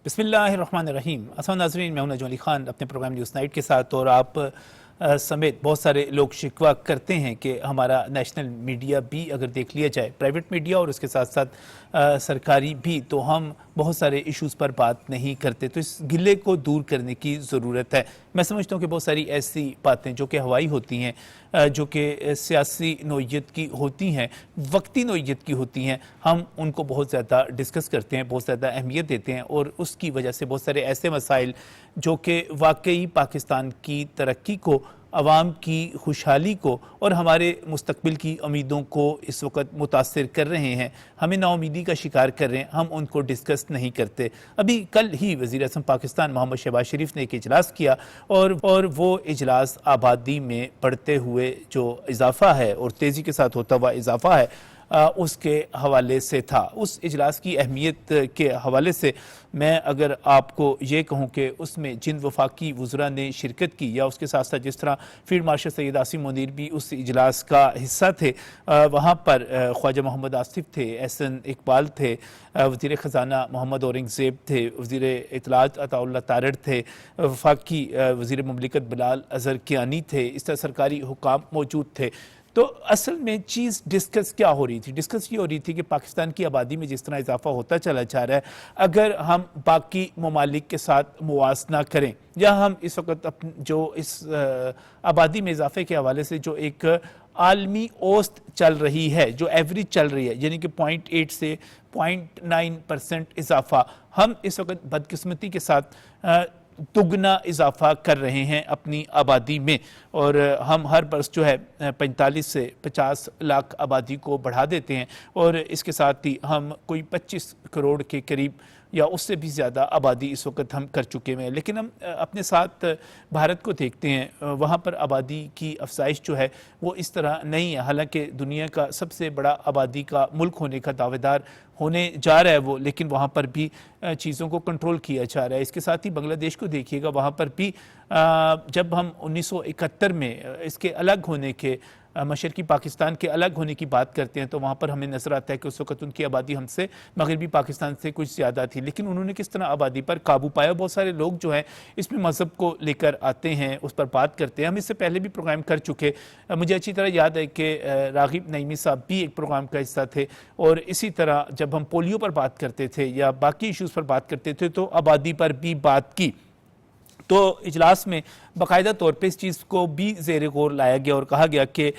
بسم اللہ الرحمن الرحیم۔ السلام ناظرین، میں ہوں نجم علی خان اپنے پروگرام نیوز نائٹ کے ساتھ، اور آپ سمیت بہت سارے لوگ شکوہ کرتے ہیں کہ ہمارا نیشنل میڈیا بھی اگر دیکھ لیا جائے، پرائیویٹ میڈیا اور اس کے ساتھ ساتھ سرکاری بھی، تو ہم بہت سارے ایشوز پر بات نہیں کرتے، تو اس گلے کو دور کرنے کی ضرورت ہے۔ میں سمجھتا ہوں کہ بہت ساری ایسی باتیں جو کہ ہوائی ہوتی ہیں، جو کہ سیاسی نوعیت کی ہوتی ہیں، وقتی نوعیت کی ہوتی ہیں، ہم ان کو بہت زیادہ ڈسکس کرتے ہیں، بہت زیادہ اہمیت دیتے ہیں، اور اس کی وجہ سے بہت سارے ایسے مسائل جو کہ واقعی پاکستان کی ترقی کو، عوام کی خوشحالی کو اور ہمارے مستقبل کی امیدوں کو اس وقت متاثر کر رہے ہیں، ہمیں نا امیدی کا شکار کر رہے ہیں، ہم ان کو ڈسکس نہیں کرتے۔ ابھی کل ہی وزیر اعظم پاکستان محمد شہباز شریف نے ایک اجلاس کیا، اور وہ اجلاس آبادی میں بڑھتے ہوئے جو اضافہ ہے اور تیزی کے ساتھ ہوتا ہوا اضافہ ہے، اس کے حوالے سے تھا۔ اس اجلاس کی اہمیت کے حوالے سے میں اگر آپ کو یہ کہوں کہ اس میں جن وفاقی وزراء نے شرکت کی، یا اس کے ساتھ ساتھ جس طرح فیلڈ مارشل سید عاصم منیر بھی اس اجلاس کا حصہ تھے، وہاں پر خواجہ محمد آصف تھے، احسن اقبال تھے، وزیر خزانہ محمد اورنگزیب تھے، وزیر اطلاعات عطا اللہ تارڑ تھے، وفاقی وزیر مملکت بلال اظہر کیانی تھے، اس طرح سرکاری حکام موجود تھے۔ تو اصل میں چیز ڈسکس کیا ہو رہی تھی؟ ڈسکس یہ ہو رہی تھی کہ پاکستان کی آبادی میں جس طرح اضافہ ہوتا چلا جا رہا ہے، اگر ہم باقی ممالک کے ساتھ موازنہ کریں، یا ہم اس وقت جو اس آبادی میں اضافے کے حوالے سے جو ایک عالمی اوسط چل رہی ہے، جو ایوریج چل رہی ہے، یعنی کہ 0.8 سے 0.9% اضافہ، ہم اس وقت بدقسمتی کے ساتھ دگنا اضافہ کر رہے ہیں اپنی آبادی میں، اور ہم ہر برس جو ہے 45 سے 50 لاکھ آبادی کو بڑھا دیتے ہیں، اور اس کے ساتھ ہی ہم کوئی 25 کروڑ کے قریب یا اس سے بھی زیادہ آبادی اس وقت ہم کر چکے ہیں۔ لیکن ہم اپنے ساتھ بھارت کو دیکھتے ہیں، وہاں پر آبادی کی افزائش جو ہے وہ اس طرح نہیں ہے، حالانکہ دنیا کا سب سے بڑا آبادی کا ملک ہونے کا دعوے دار ہونے جا رہا ہے وہ، لیکن وہاں پر بھی چیزوں کو کنٹرول کیا جا رہا ہے۔ اس کے ساتھ ہی بنگلہ دیش کو دیکھیے گا، وہاں پر بھی جب ہم 1971 میں اس کے الگ ہونے کے، مشرقی پاکستان کے الگ ہونے کی بات کرتے ہیں، تو وہاں پر ہمیں نظر آتا ہے کہ اس وقت ان کی آبادی ہم سے، مغربی پاکستان سے کچھ زیادہ تھی، لیکن انہوں نے کس طرح آبادی پر قابو پایا۔ بہت سارے لوگ جو ہیں اس میں مذہب کو لے کر آتے ہیں، اس پر بات کرتے ہیں، ہم اس سے پہلے بھی پروگرام کر چکے، مجھے اچھی طرح یاد ہے کہ راغب نعیمی صاحب بھی ایک پروگرام کا حصہ تھے، اور اسی طرح جب ہم پولیو پر بات کرتے تھے یا باقی ایشوز پر بات کرتے تھے تو آبادی پر بھی بات کی۔ تو اجلاس میں باقاعدہ طور پہ اس چیز کو بھی زیر غور لایا گیا اور کہا گیا کہ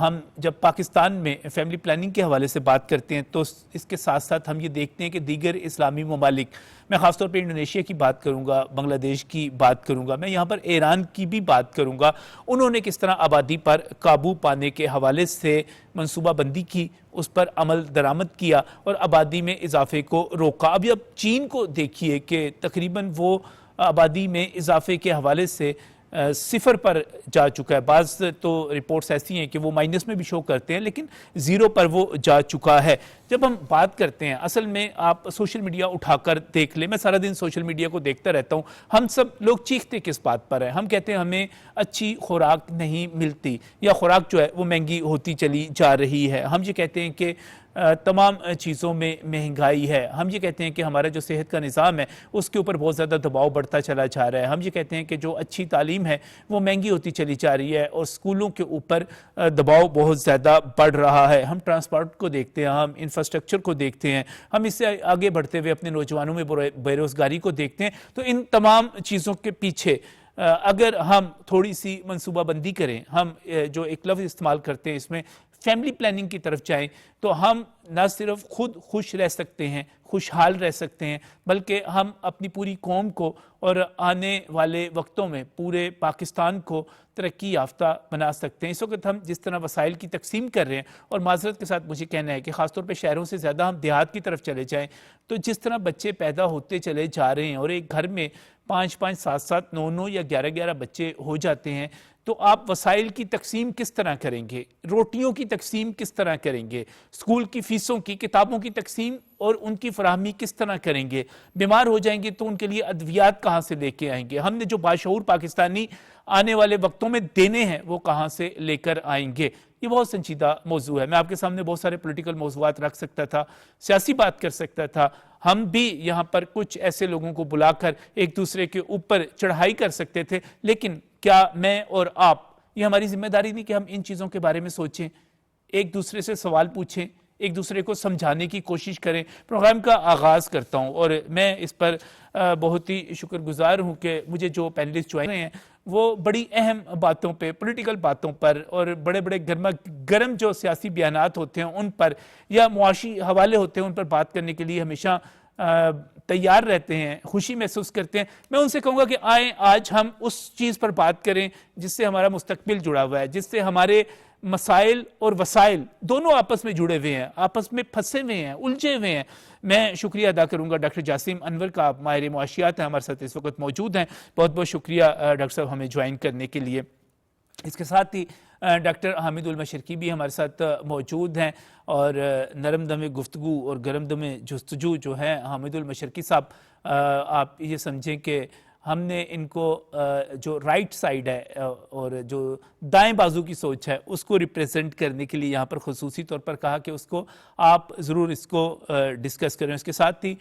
ہم جب پاکستان میں فیملی پلاننگ کے حوالے سے بات کرتے ہیں تو اس کے ساتھ ساتھ ہم یہ دیکھتے ہیں کہ دیگر اسلامی ممالک، میں خاص طور پہ انڈونیشیا کی بات کروں گا، بنگلہ دیش کی بات کروں گا، میں یہاں پر ایران کی بھی بات کروں گا، انہوں نے کس طرح آبادی پر قابو پانے کے حوالے سے منصوبہ بندی کی، اس پر عمل درآمد کیا اور آبادی میں اضافے کو روکا۔ اب چین کو دیکھیے کہ تقریباً وہ آبادی میں اضافے کے حوالے سے صفر پر جا چکا ہے، بعض تو رپورٹس ایسی ہیں کہ وہ مائنس میں بھی شو کرتے ہیں، لیکن زیرو پر وہ جا چکا ہے۔ جب ہم بات کرتے ہیں، اصل میں آپ سوشل میڈیا اٹھا کر دیکھ لیں، میں سارا دن سوشل میڈیا کو دیکھتا رہتا ہوں، ہم سب لوگ چیختے کس بات پر ہیں؟ ہم کہتے ہیں ہمیں اچھی خوراک نہیں ملتی، یا خوراک جو ہے وہ مہنگی ہوتی چلی جا رہی ہے، ہم یہ کہتے ہیں کہ تمام چیزوں میں مہنگائی ہے، ہم یہ کہتے ہیں کہ ہمارا جو صحت کا نظام ہے اس کے اوپر بہت زیادہ دباؤ بڑھتا چلا جا رہا ہے، ہم یہ کہتے ہیں کہ جو اچھی تعلیم ہے وہ مہنگی ہوتی چلی جا رہی ہے اور اسکولوں کے اوپر دباؤ بہت زیادہ بڑھ رہا ہے، ہم ٹرانسپورٹ کو دیکھتے ہیں، ہم انفراسٹرکچر کو دیکھتے ہیں، ہم اس سے آگے بڑھتے ہوئے اپنے نوجوانوں میں بے روزگاری کو دیکھتے ہیں۔ تو ان تمام چیزوں کے پیچھے اگر ہم تھوڑی سی منصوبہ بندی کریں، ہم جو ایک لفظ استعمال کرتے ہیں اس میں فیملی پلاننگ کی طرف جائیں، تو ہم نہ صرف خود خوش رہ سکتے ہیں، خوشحال رہ سکتے ہیں، بلکہ ہم اپنی پوری قوم کو اور آنے والے وقتوں میں پورے پاکستان کو ترقی یافتہ بنا سکتے ہیں۔ اس وقت ہم جس طرح وسائل کی تقسیم کر رہے ہیں، اور معذرت کے ساتھ مجھے کہنا ہے کہ خاص طور پہ شہروں سے زیادہ ہم دیہات کی طرف چلے جائیں، تو جس طرح بچے پیدا ہوتے چلے جا رہے ہیں اور ایک گھر میں 5 5 7 7 9 9 یا 11 11 بچے ہو جاتے ہیں، تو آپ وسائل کی تقسیم کس طرح کریں گے؟ روٹیوں کی تقسیم کس طرح کریں گے؟ اسکول کی فیسوں کی، کتابوں کی تقسیم اور ان کی فراہمی کس طرح کریں گے؟ بیمار ہو جائیں گے تو ان کے لیے ادویات کہاں سے لے کے آئیں گے؟ ہم نے جو باشعور پاکستانی آنے والے وقتوں میں دینے ہیں وہ کہاں سے لے کر آئیں گے؟ یہ بہت سنجیدہ موضوع ہے. میں آپ کے سامنے بہت سارے پولیٹیکل موضوعات رکھ سکتا تھا، سیاسی بات کر سکتا تھا. ہم بھی یہاں پر کچھ ایسے لوگوں کو بلا کر ایک دوسرے کے اوپر چڑھائی کر سکتے تھے، لیکن کیا میں اور آپ، یہ ہماری ذمہ داری نہیں کہ ہم ان چیزوں کے بارے میں سوچیں، ایک دوسرے سے سوال پوچھیں، ایک دوسرے کو سمجھانے کی کوشش کریں؟ پروگرام کا آغاز کرتا ہوں اور میں اس پر بہت ہی شکر گزار ہوں کہ مجھے جو پینلسٹ جوائن ہیں وہ بڑی اہم باتوں پہ، پولیٹیکل باتوں پر اور بڑے بڑے گرم جو سیاسی بیانات ہوتے ہیں ان پر یا معاشی حوالے ہوتے ہیں ان پر بات کرنے کے لیے ہمیشہ تیار رہتے ہیں، خوشی محسوس کرتے ہیں. میں ان سے کہوں گا کہ آئیں آج ہم اس چیز پر بات کریں جس سے ہمارا مستقبل جڑا ہوا ہے، جس سے ہمارے مسائل اور وسائل دونوں آپس میں جڑے ہوئے ہیں، آپس میں پھنسے ہوئے ہیں، الجھے ہوئے ہیں. میں شکریہ ادا کروں گا ڈاکٹر جاسم انور کا، آپ ماہر معاشیات ہیں، ہمارے ساتھ اس وقت موجود ہیں. بہت بہت شکریہ ڈاکٹر صاحب ہمیں جوائن کرنے کے لیے. اس کے ساتھ ہی ڈاکٹر حامد المشرقی بھی ہمارے ساتھ موجود ہیں اور نرم دم گفتگو اور گرم دم جستجو جو ہے حامد المشرقی صاحب، آپ یہ سمجھیں کہ ہم نے ان کو جو رائٹ سائیڈ ہے اور جو دائیں بازو کی سوچ ہے اس کو ریپریزنٹ کرنے کے لیے یہاں پر خصوصی طور پر کہا کہ اس کو آپ ضرور اس کو ڈسکس کریں. اس کے ساتھ ہی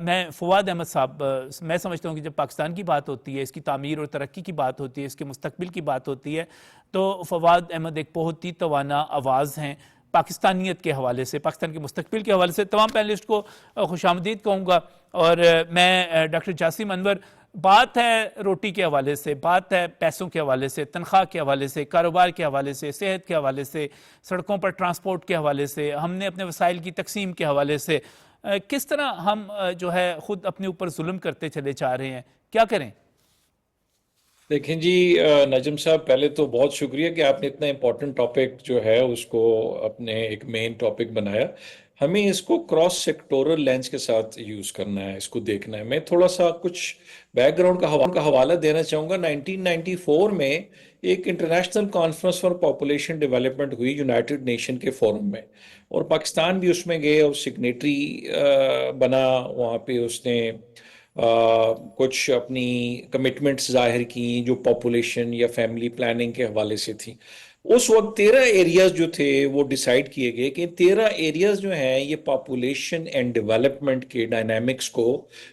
میں فواد احمد صاحب، میں سمجھتا ہوں کہ جب پاکستان کی بات ہوتی ہے، اس کی تعمیر اور ترقی کی بات ہوتی ہے، اس کے مستقبل کی بات ہوتی ہے، تو فواد احمد ایک بہت ہی توانا آواز ہیں پاکستانیت کے حوالے سے، پاکستان کے مستقبل کے حوالے سے. تمام پینلسٹ کو خوش آمدید کہوں گا. اور میں ڈاکٹر جاسم انور، بات ہے روٹی کے حوالے سے، بات ہے پیسوں کے حوالے سے، تنخواہ کے حوالے سے، کاروبار کے حوالے سے، صحت کے حوالے سے، سڑکوں پر ٹرانسپورٹ کے حوالے سے، ہم نے اپنے وسائل کی تقسیم کے حوالے سے کس طرح ہم جو ہے خود اپنے اوپر ظلم کرتے چلے جا رہے ہیں. کیا کریں؟ دیکھیں جی نجم صاحب، پہلے تو بہت شکریہ کہ آپ نے اتنا امپورٹنٹ ٹاپک جو ہے اس کو اپنے ایک مین ٹاپک بنایا. ہمیں اس کو کراس سیکٹورل لینس کے ساتھ یوز کرنا ہے، اس کو دیکھنا ہے. میں تھوڑا سا کچھ بیک گراؤنڈ کا حوالہ دینا چاہوں گا. 1994 میں ایک international conference for population development ہوئی یونائٹڈ نیشن کے فورم میں، اور پاکستان بھی اس میں گئے اور سگنیٹری بنا. وہاں پہ اس نے کچھ اپنی کمٹمنٹس ظاہر کی جو پاپولیشن یا فیملی پلاننگ کے حوالے سے تھی. اس وقت 13 ایریاز جو تھے وہ ڈیسائیڈ کیے گئے کہ 13 ایریاز جو ہیں یہ پاپولیشن اینڈ ڈیولپمنٹ کے ڈائنامکس کو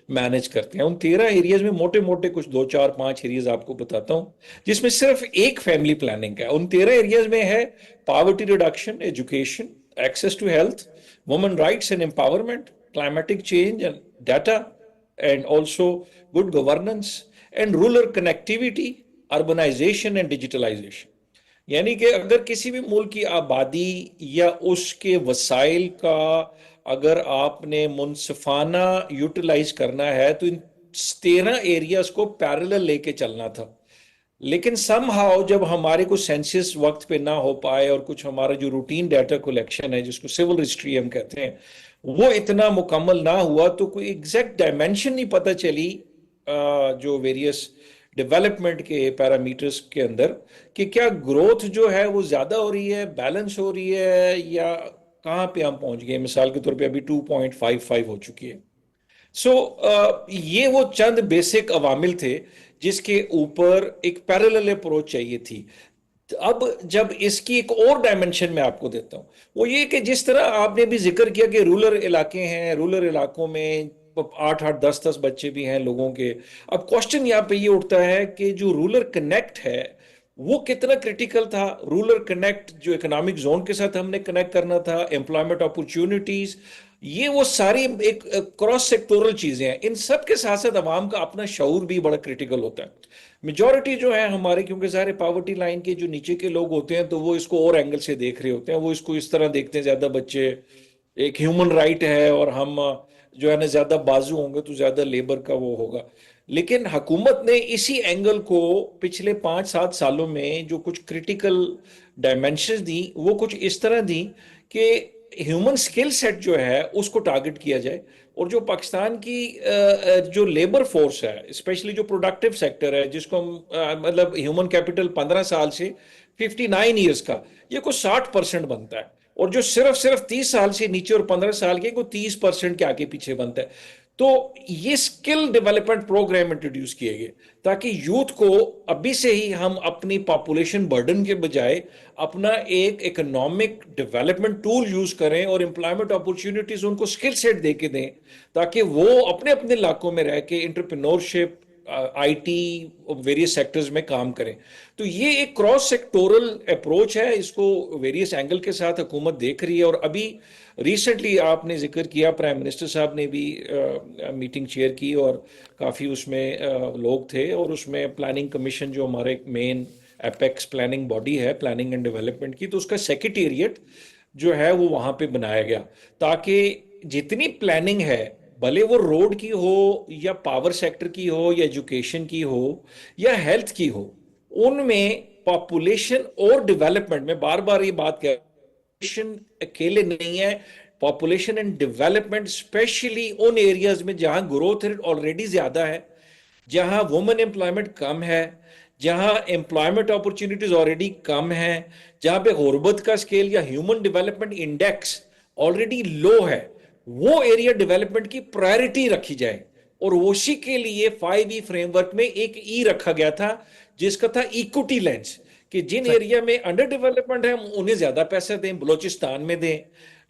مینج کرتے ہیں. ان 13 ایریاز میں موٹے موٹے کچھ 2 4 5 ایریاز آپ کو بتاتا ہوں جس میں صرف ایک فیملی پلاننگ ہے. ان 13 ایریاز میں ہے poverty reduction, education, access to health, women rights and empowerment, climatic change and data, and also good governance and rural connectivity, urbanization and digitalization. یعنی کہ اگر کسی بھی ملک کی آبادی یا اس کے وسائل کا اگر آپ نے منصفانہ یوٹیلائز کرنا ہے تو ان 13 ایریاز کو پیرلل لے کے چلنا تھا. لیکن سم ہاؤ جب ہمارے کو سینسس وقت پہ نہ ہو پائے اور کچھ ہمارا جو روٹین ڈیٹا کلیکشن ہے جس کو سول ہسٹری ہم کہتے ہیں وہ اتنا مکمل نہ ہوا تو کوئی ایگزیکٹ ڈائمینشن نہیں پتہ چلی جو ویریس ڈیولپمنٹ کے پیرامیٹرز کے اندر کہ کیا گروتھ جو ہے وہ زیادہ ہو رہی ہے، بیلنس ہو رہی ہے، یا کہاں پہ ہم پہنچ گئے. مثال کے طور پہ ابھی 2.55 ہو چکی ہے. یہ وہ چند بیسک عوامل تھے جس کے اوپر ایک پیرلل اپروچ چاہیے تھی. اب جب اس کی ایک اور ڈائمنشن میں آپ کو دیتا ہوں، وہ یہ کہ جس طرح آپ نے بھی ذکر کیا کہ رولر علاقے ہیں، رولر علاقوں میں 8 10 بچے بھی ہیں لوگوں کے. اب کوشچن یہاں پہ یہ اٹھتا ہے کہ جو رولر کنیکٹ ہے وہ کتنا کرٹیکل تھا. رولر کنیکٹ جو اکنامک زون کے ساتھ ہم نے کنیکٹ کرنا تھا، امپلائمنٹ اپورچونٹیز، یہ وہ ساری ایک کراس سیکٹورل چیزیں ہیں. ان سب کے ساتھ ساتھ عوام کا اپنا شعور بھی بڑا کرٹیکل ہوتا ہے. میجورٹی جو ہے ہمارے، کیونکہ سارے پاورٹی لائن کے جو نیچے کے لوگ ہوتے ہیں تو وہ اس کو اور اینگل سے دیکھ رہے ہوتے ہیں. وہ اس کو اس طرح دیکھتے ہیں زیادہ بچے ایک ہیومن رائٹ ہے اور ہم جو ہے نا زیادہ بازو ہوں گے تو زیادہ لیبر کا وہ ہوگا. لیکن حکومت نے اسی اینگل کو پچھلے 5 7 سالوں میں جو کچھ کرٹیکل ڈائمینشنز دی وہ کچھ اس طرح دی کہ ہیومن سکل سیٹ جو ہے اس کو ٹارگٹ کیا جائے، اور جو پاکستان کی جو لیبر فورس ہے، اسپیشلی جو پروڈکٹیو سیکٹر ہے، جس کو ہم مطلب ہیومن کیپٹل 15 سال سے 59 ایئرس کا، یہ کوئی 60% بنتا ہے، اور جو صرف 30 سال سے نیچے اور 15 سال کے کو 30% کے آگے پیچھے بنتا ہے۔ تو یہ اسکل ڈیولپمنٹ پروگرام انٹروڈیوس کیے گئے تاکہ یوتھ کو ابھی سے ہی ہم اپنی پاپولیشن برڈن کے بجائے اپنا ایک اکنامک ڈیولپمنٹ ٹول یوز کریں، اور امپلائمنٹ اپورچونیٹیز ان کو اسکل سیٹ دے کے دیں تاکہ وہ اپنے اپنے علاقوں میں رہ کے entrepreneurship, I T, various sectors میں کام کریں۔ تو یہ ایک کراس سیکٹورل اپروچ ہے، اس کو ویریس اینگل کے ساتھ حکومت دیکھ رہی ہے، اور ابھی ریسنٹلی آپ نے ذکر کیا، پرائم منسٹر صاحب نے بھی میٹنگ چیئر کی، اور کافی اس میں لوگ تھے، اور اس میں پلاننگ کمیشن جو ہمارے مین ایپیکس پلاننگ باڈی ہے پلاننگ اینڈ ڈیولپمنٹ کی، تو اس کا سیکریٹریٹ جو ہے وہ وہاں پہ بنایا گیا تاکہ جتنی پلاننگ ہے، بھلے وہ روڈ کی ہو یا پاور سیکٹر کی ہو یا ایجوکیشن کی ہو یا ہیلتھ کی ہو، ان میں پاپولیشن اور ڈیولپمنٹ، میں بار بار یہ بات کہہ، پاپولیشن اکیلے نہیں ہے، population and development especially in areas میں جہاں گروتھ ریٹ آلریڈی زیادہ ہے، جہاں وومن امپلائمنٹ کم ہے، جہاں امپلائمنٹ اپورچونیٹیز آلریڈی کم ہیں، جہاں پہ غربت کا سکیل یا ہیومن ڈیولپمنٹ انڈیکس آلریڈی لو ہے، وہ ایریا ڈیولپمنٹ کی پرائرٹی رکھی جائے۔ اور اسی کے لیے 5E فریم ورک میں ایک ای رکھا گیا تھا جس کا تھا ایکوٹی لینس، کہ جن صحیح، ایریا میں انڈر ڈیولپمنٹ ہے انہیں زیادہ پیسے دیں، بلوچستان میں دیں،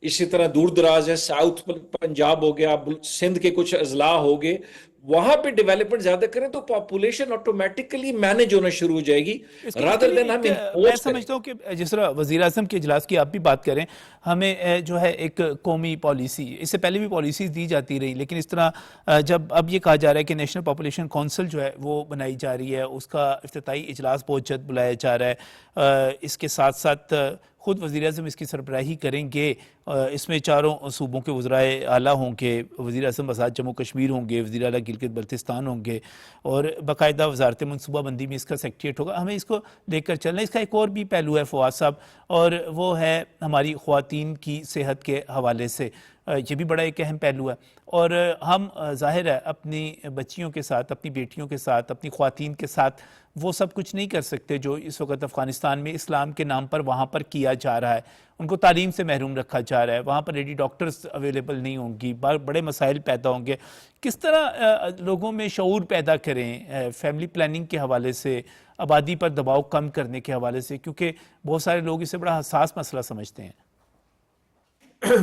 اسی طرح دور دراز ہے، ساؤتھ پنجاب ہو گیا، سندھ کے کچھ اضلاع ہو گئے، وہاں پہ ڈیولپمنٹ زیادہ کریں تو پاپولیشن آٹومیٹکلی مینج ہونا شروع ہو جائے گی، اس کے رادر لیے دین ہم میں امپوز کریں۔ سمجھتا ہوں کہ جس طرح وزیر اعظم کے اجلاس کی آپ بھی بات کریں، ہمیں جو ہے ایک قومی پالیسی، اس سے پہلے بھی پالیسیز دی جاتی رہی، لیکن اس طرح جب اب یہ کہا جا رہا ہے کہ نیشنل پاپولیشن کونسل جو ہے وہ بنائی جا رہی ہے، اس کا افتتاحی اجلاس بہت جلد بلایا جا رہا ہے، اس کے ساتھ ساتھ خود وزیر اعظم اس کی سربراہی کریں گے، اس میں چاروں صوبوں کے وزرائے اعلیٰ ہوں گے، وزیر اعظم آزاد جموں کشمیر ہوں گے، وزیر اعلیٰ گلگت بلتستان ہوں گے، اور باقاعدہ وزارت منصوبہ بندی میں اس کا سیکریٹریٹ ہوگا۔ ہمیں اس کو لے کر چلنا ہے۔ اس کا ایک اور بھی پہلو ہے فواد صاحب، اور وہ ہے ہماری خواتین کی صحت کے حوالے سے، یہ بھی بڑا ایک اہم پہلو ہے، اور ہم ظاہر ہے اپنی بچیوں کے ساتھ، اپنی بیٹیوں کے ساتھ، اپنی خواتین کے ساتھ وہ سب کچھ نہیں کر سکتے جو اس وقت افغانستان میں اسلام کے نام پر وہاں پر کیا جا رہا ہے۔ ان کو تعلیم سے محروم رکھا جا رہا ہے، وہاں پر لیڈی ڈاکٹرز اویلیبل نہیں ہوں گی، بڑے مسائل پیدا ہوں گے۔ کس طرح لوگوں میں شعور پیدا کریں فیملی پلاننگ کے حوالے سے، آبادی پر دباؤ کم کرنے کے حوالے سے، کیونکہ بہت سارے لوگ اسے بڑا حساس مسئلہ سمجھتے ہیں۔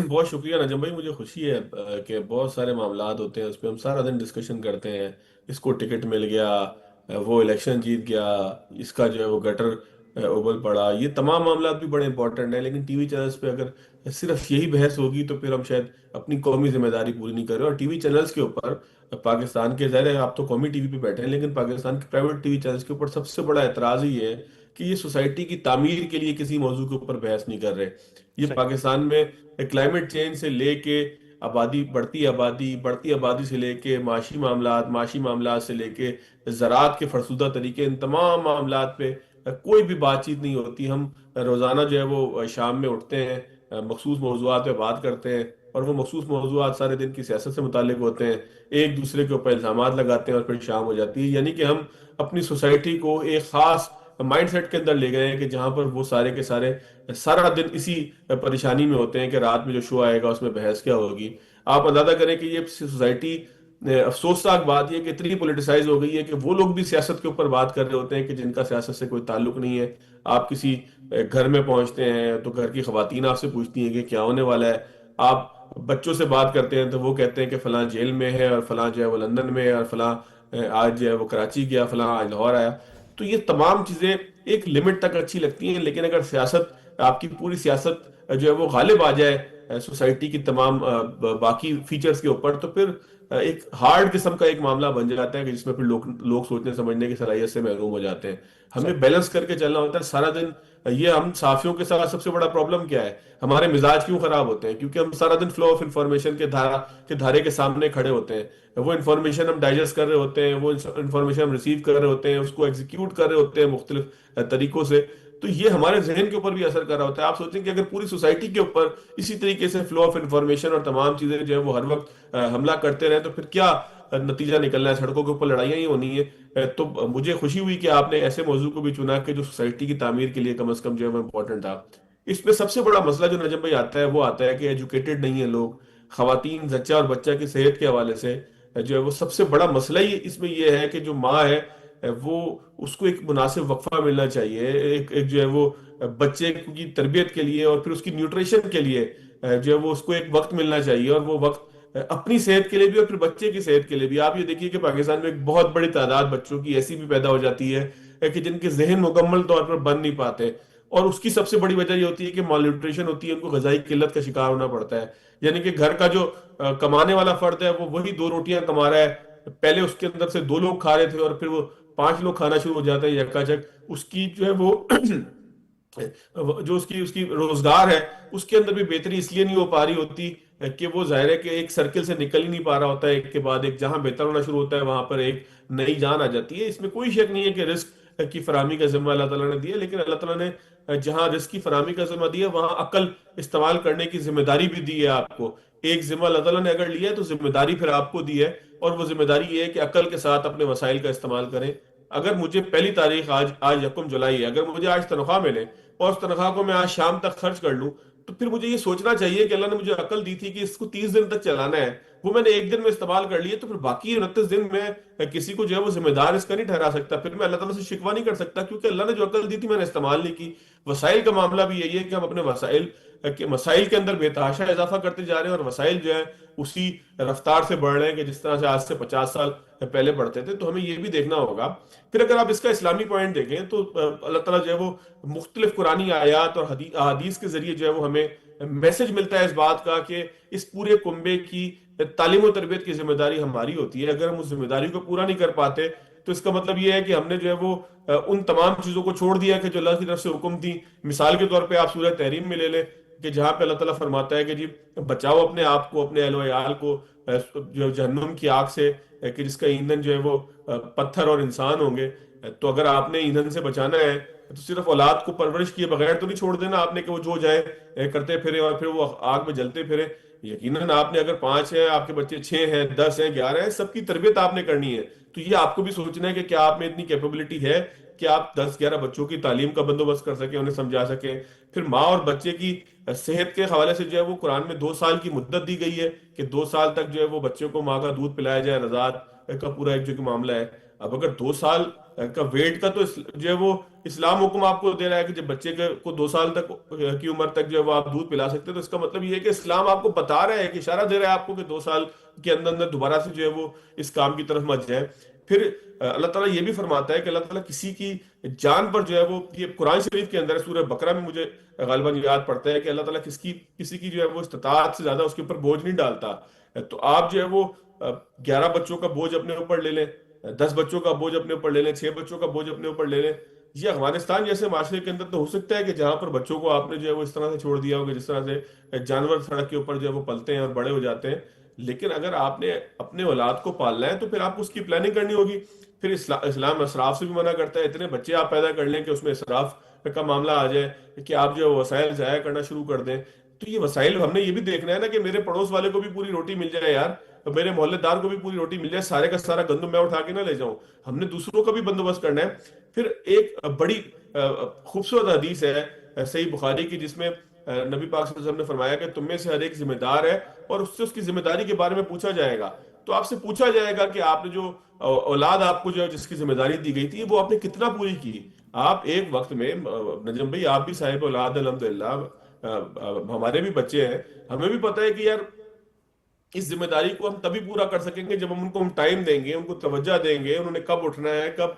بہت شکریہ نجم بھائی، مجھے خوشی ہے کہ بہت سارے معاملات ہوتے ہیں اس پہ ہم سارا دن ڈسکشن کرتے ہیں، اس کو ٹکٹ مل گیا، وہ الیکشن جیت گیا، اس کا جو ہے وہ گٹر ابل پڑا، یہ تمام معاملات بھی بڑے امپورٹنٹ ہیں، لیکن ٹی وی چینلز پہ اگر صرف یہی بحث ہوگی تو پھر ہم شاید اپنی قومی ذمہ داری پوری نہیں کر رہے۔ اور ٹی وی چینلز کے اوپر پاکستان کے، ظاہر ہے آپ تو قومی ٹی وی پہ بیٹھے ہیں، لیکن پاکستان کے پرائیویٹ ٹی وی چینلز کے اوپر سب سے بڑا اعتراض ہی ہے کہ یہ سوسائٹی کی تعمیر کے لیے کسی موضوع کے اوپر بحث نہیں کر رہے۔ یہ صحیح، پاکستان میں کلائمیٹ چینج سے لے کے بڑھتی آبادی سے لے کے معاشی معاملات سے لے کے زراعت کے فرسودہ طریقے، ان تمام معاملات پہ کوئی بھی بات چیت نہیں ہوتی۔ ہم روزانہ جو ہے وہ شام میں اٹھتے ہیں، مخصوص موضوعات پہ بات کرتے ہیں، اور وہ مخصوص موضوعات سارے دن کی سیاست سے متعلق ہوتے ہیں، ایک دوسرے کے اوپر الزامات لگاتے ہیں، اور پھر شام ہو جاتی ہے۔ یعنی کہ ہم اپنی سوسائٹی کو ایک خاص مائنڈ سیٹ کے اندر لے گئے ہیں کہ جہاں پر وہ سارے کے سارے سارا دن اسی پریشانی میں ہوتے ہیں کہ رات میں جو شو آئے گا اس میں بحث کیا ہوگی۔ آپ اندازہ کریں کہ یہ سوسائٹی، افسوسناک بات یہ کہ اتنی پولیٹیسائز ہو گئی ہے کہ وہ لوگ بھی سیاست کے اوپر بات کر رہے ہوتے ہیں کہ جن کا سیاست سے کوئی تعلق نہیں ہے۔ آپ کسی گھر میں پہنچتے ہیں تو گھر کی خواتین آپ سے پوچھتی ہیں کہ کیا ہونے والا ہے، آپ بچوں سے بات کرتے ہیں تو وہ کہتے ہیں کہ فلاں جیل میں ہے، اور فلاں جو ہے وہ لندن میں ہے، اور فلاں آج جو ہے وہ کراچی گیا، فلاں آج لاہور آیا۔ تو یہ تمام چیزیں ایک لمٹ تک اچھی لگتی ہیں، لیکن اگر سیاست، آپ کی پوری سیاست جو ہے وہ غالب آ جائے سوسائٹی کی تمام باقی فیچرز کے اوپر، تو پھر ایک ہارڈ قسم کا ایک معاملہ بن جاتا ہے کہ جس میں پھر لوگ سوچنے سمجھنے کی صلاحیت سے محروم ہو جاتے ہیں۔ ہمیں صحیح، بیلنس کر کے چلنا ہوتا ہے سارا دن۔ یہ ہم صحافیوں کے ساتھ سب سے بڑا پرابلم کیا ہے، ہمارے مزاج کیوں خراب ہوتے ہیں؟ کیونکہ ہم سارا دن فلو آف انفارمیشن کے دھارے کے سامنے کھڑے ہوتے ہیں، وہ انفارمیشن ہم ڈائجسٹ کر رہے ہوتے ہیں، وہ انفارمیشن ہم ریسیو کر رہے ہوتے ہیں، اس کو ایگزیکیوٹ کر رہے ہوتے ہیں مختلف طریقوں سے۔ تو یہ ہمارے ذہن کے اوپر بھی اثر کر رہا ہوتا ہے. آپ سوچیں کہ اگر پوری سوسائٹی کے اوپر اسی طریقے سے فلو آف انفارمیشن اور تمام چیزیں جو ہے وہ ہر وقت حملہ کرتے رہے تو پھر کیا نتیجہ نکلنا ہے؟ سڑکوں کے اوپر لڑائیاں ہی ہونی ہے. تو مجھے خوشی ہوئی کہ آپ نے ایسے موضوع کو بھی چنا کہ جو سوسائٹی کی تعمیر کے لیے کم از کم جو ہے وہ امپورٹنٹ تھا. اس میں سب سے بڑا مسئلہ جو نجم بھائی آتا ہے وہ آتا ہے کہ ایجوکیٹڈ نہیں ہے لوگ. خواتین زچہ اور بچہ کی صحت کے حوالے سے جو ہے وہ سب سے بڑا مسئلہ ہی اس میں یہ ہے کہ جو ماں ہے وہ اس کو ایک مناسب وقفہ ملنا چاہیے، ایک جو ہے وہ بچے کی تربیت کے لیے اور پھر اس کی نیوٹریشن کے لیے جو ہے وہ اس کو ایک وقت ملنا چاہیے، اور وہ وقت اپنی صحت کے لیے بھی اور پھر بچے کی صحت کے لیے بھی. آپ یہ دیکھیے کہ پاکستان میں ایک بہت بڑی تعداد بچوں کی ایسی بھی پیدا ہو جاتی ہے کہ جن کے ذہن مکمل طور پر بن نہیں پاتے، اور اس کی سب سے بڑی وجہ یہ ہوتی ہے کہ مال نیوٹریشن ہوتی ہے، ان کو غذائی قلت کا شکار ہونا پڑتا ہے. یعنی کہ گھر کا جو کمانے والا فرد ہے وہ وہی 2 روٹیاں کما رہا ہے، پہلے اس کے اندر سے 2 لوگ کھا رہے تھے اور پھر وہ 5 لوگ کھانا شروع ہو جاتے ہیں یکا جک. اس کی جو ہے وہ جو اس کی روزگار ہے اس کے اندر بھی بہتری اس لیے نہیں ہو پا رہی ہوتی کہ وہ ظاہر ہے کہ ایک سرکل سے نکل ہی نہیں پا رہا ہوتا ہے. ایک کے بعد ایک جہاں بہتر ہونا شروع ہوتا ہے وہاں پر ایک نئی جان آ جاتی ہے. اس میں کوئی شک نہیں ہے کہ رزق کی فراہمی کا ذمہ اللہ تعالیٰ نے دیا، لیکن اللہ تعالیٰ نے جہاں رزق کی فراہمی کا ذمہ دیا وہاں عقل استعمال کرنے کی ذمہ داری بھی دی ہے آپ کو. ایک ذمہ اللہ تعالیٰ نے اگر لیا ہے تو ذمہ داری پھر آپ کو دی ہے، اور وہ ذمہ داری یہ ہے کہ عقل کے ساتھ اپنے وسائل کا استعمال کریں. اگر مجھے پہلی تاریخ آج 1 جولائی ہے، اگر مجھے آج تنخواہ ملے اور اس تنخواہ کو میں آج شام تک خرچ کر لوں تو پھر مجھے یہ سوچنا چاہیے کہ اللہ نے مجھے عقل دی تھی کہ اس کو 30 دن تک چلانا ہے، وہ میں نے ایک دن میں استعمال کر لیے، تو پھر باقی 29 دن میں کسی کو جو ہے وہ ذمہ دار اس کا نہیں ٹھہرا سکتا. پھر میں اللہ تعالیٰ سے شکوہ نہیں کر سکتا کیونکہ اللہ نے جو عقل دی تھی میں نے استعمال نہیں کی. وسائل کا معاملہ بھی یہی ہے کہ ہم اپنے وسائل کے مسائل کے اندر بے تحاشا اضافہ کرتے جا رہے ہیں، اور وسائل جو ہے اسی رفتار سے بڑھ رہے ہیں کہ جس طرح سے آج سے 50 سال پہلے بڑھتے تھے. تو ہمیں یہ بھی دیکھنا ہوگا. پھر اگر آپ اس کا اسلامی پوائنٹ دیکھیں تو اللہ تعالیٰ جو ہے وہ مختلف قرآنی آیات اور احادیث کے ذریعے جو ہے وہ ہمیں میسج ملتا ہے اس بات کا کہ اس پورے کنبے کی تعلیم و تربیت کی ذمہ داری ہماری ہوتی ہے. اگر ہم اس ذمہ داری کو پورا نہیں کر پاتے تو اس کا مطلب یہ ہے کہ ہم نے جو ہے وہ ان تمام چیزوں کو چھوڑ دیا کہ جو اللہ کی طرف سے حکم تھی. مثال کے طور پہ آپ سورہ تحریم میں لے لیں کہ جہاں پہ اللہ تعالیٰ فرماتا ہے کہ جی بچاؤ اپنے آپ کو، اپنے اہل و عیال کو جو جہنم کی آگ سے کہ جس کا ایندھن جو ہے وہ پتھر اور انسان ہوں گے. تو اگر آپ نے ایندھن سے بچانا ہے تو صرف اولاد کو پرورش کیے بغیر تو نہیں چھوڑ دینا آپ نے کہ وہ جو جائے کرتے پھرے اور پھر وہ آگ میں جلتے پھرے. یقیناً آپ نے اگر 5 ہیں، آپ کے بچے 6 ہیں، 10 ہیں، 11 ہیں، سب کی تربیت آپ نے کرنی ہے. تو یہ آپ کو بھی سوچنا ہے کہ کیا آپ میں اتنی کیپیبلٹی ہے کہ آپ 10-11 بچوں کی تعلیم کا بندوبست کر سکیں، انہیں سمجھا سکیں. پھر ماں اور بچے کی صحت کے حوالے سے جو ہے وہ قرآن میں 2 سال کی مدت دی گئی ہے کہ 2 سال تک جو ہے وہ بچوں کو ماں کا دودھ پلایا جائے، رضاعت کا پورا ایک جو کہ معاملہ ہے. اب اگر 2 سال کا ویٹ کا تو جو ہے وہ اسلام حکم آپ کو دے رہا ہے کہ جب بچے کو 2 سال تک کی عمر تک جو ہے وہ آپ دودھ پلا سکتے ہیں، تو اس کا مطلب یہ ہے کہ اسلام آپ کو بتا رہا ہے کہ اشارہ دے رہا ہے آپ کو کہ 2 سال کے اندر اندر دوبارہ سے جو ہے وہ اس کام کی طرف مت جائیں. پھر اللہ تعالیٰ یہ بھی فرماتا ہے کہ اللہ تعالیٰ کسی کی جان پر جو ہے وہ، یہ قرآن شریف کے اندر سورہ بقرہ میں مجھے غالباً یاد پڑتا ہے کہ اللہ تعالیٰ کسی کی جو ہے وہ استطاعت سے زیادہ اس کے اوپر بوجھ نہیں ڈالتا. تو آپ جو ہے وہ 11 بچوں کا بوجھ اپنے اوپر لے لیں، 10 بچوں کا بوجھ اپنے اوپر لے لیں، 6 بچوں کا بوجھ اپنے اوپر لے لیں. یہ افغانستان جیسے معاشرے کے اندر تو ہو سکتا ہے کہ جہاں پر بچوں کو آپ نے جو ہے وہ اس طرح سے چھوڑ دیا ہوگا جس طرح سے جانور سڑک کے اوپر جو ہے وہ پلتے ہیں اور بڑے ہو جاتے ہیں. لیکن اگر آپ نے اپنے اولاد کو پالنا ہے تو پھر آپ کو اس کی پلاننگ کرنی ہوگی. پھر اسلام اسراف سے بھی منع کرتا ہے. اتنے بچے آپ پیدا کر لیں کہ اس میں اسراف کا معاملہ آ جائے کہ آپ جو وسائل ضائع کرنا شروع کر دیں. تو یہ وسائل ہم نے یہ بھی دیکھنا ہے نا کہ میرے پڑوس والے کو بھی پوری روٹی مل جائے یار، میرے محلے دار کو بھی پوری روٹی مل جائے، سارے کا سارا گندم میں اٹھا کے نہ لے جاؤں. ہم نے دوسروں کا بھی بندوبست کرنا ہے. پھر ایک بڑی خوبصورت حدیث ہے صحیح بخاری کی جس میں نبی پاک صلی اللہ علیہ وسلم نے فرمایا کہ تم میں سے ہر ایک ذمہ دار ہے اور اس سے اس کی ذمہ داری کے بارے میں پوچھا جائے گا. تو آپ سے پوچھا جائے گا کہ آپ نے جو اولاد آپ کو جو جس کی ذمہ داری دی گئی تھی وہ آپ نے کتنا پوری کی. آپ ایک وقت میں نجم بھائی آپ بھی صاحب اولاد الحمدللہ، ہمارے بھی بچے ہیں، ہمیں بھی پتہ ہے کہ یار اس ذمہ داری کو ہم تبھی پورا کر سکیں گے جب ہم ان کو ٹائم دیں گے، ان کو توجہ دیں گے، انہوں نے کب اٹھنا ہے، کب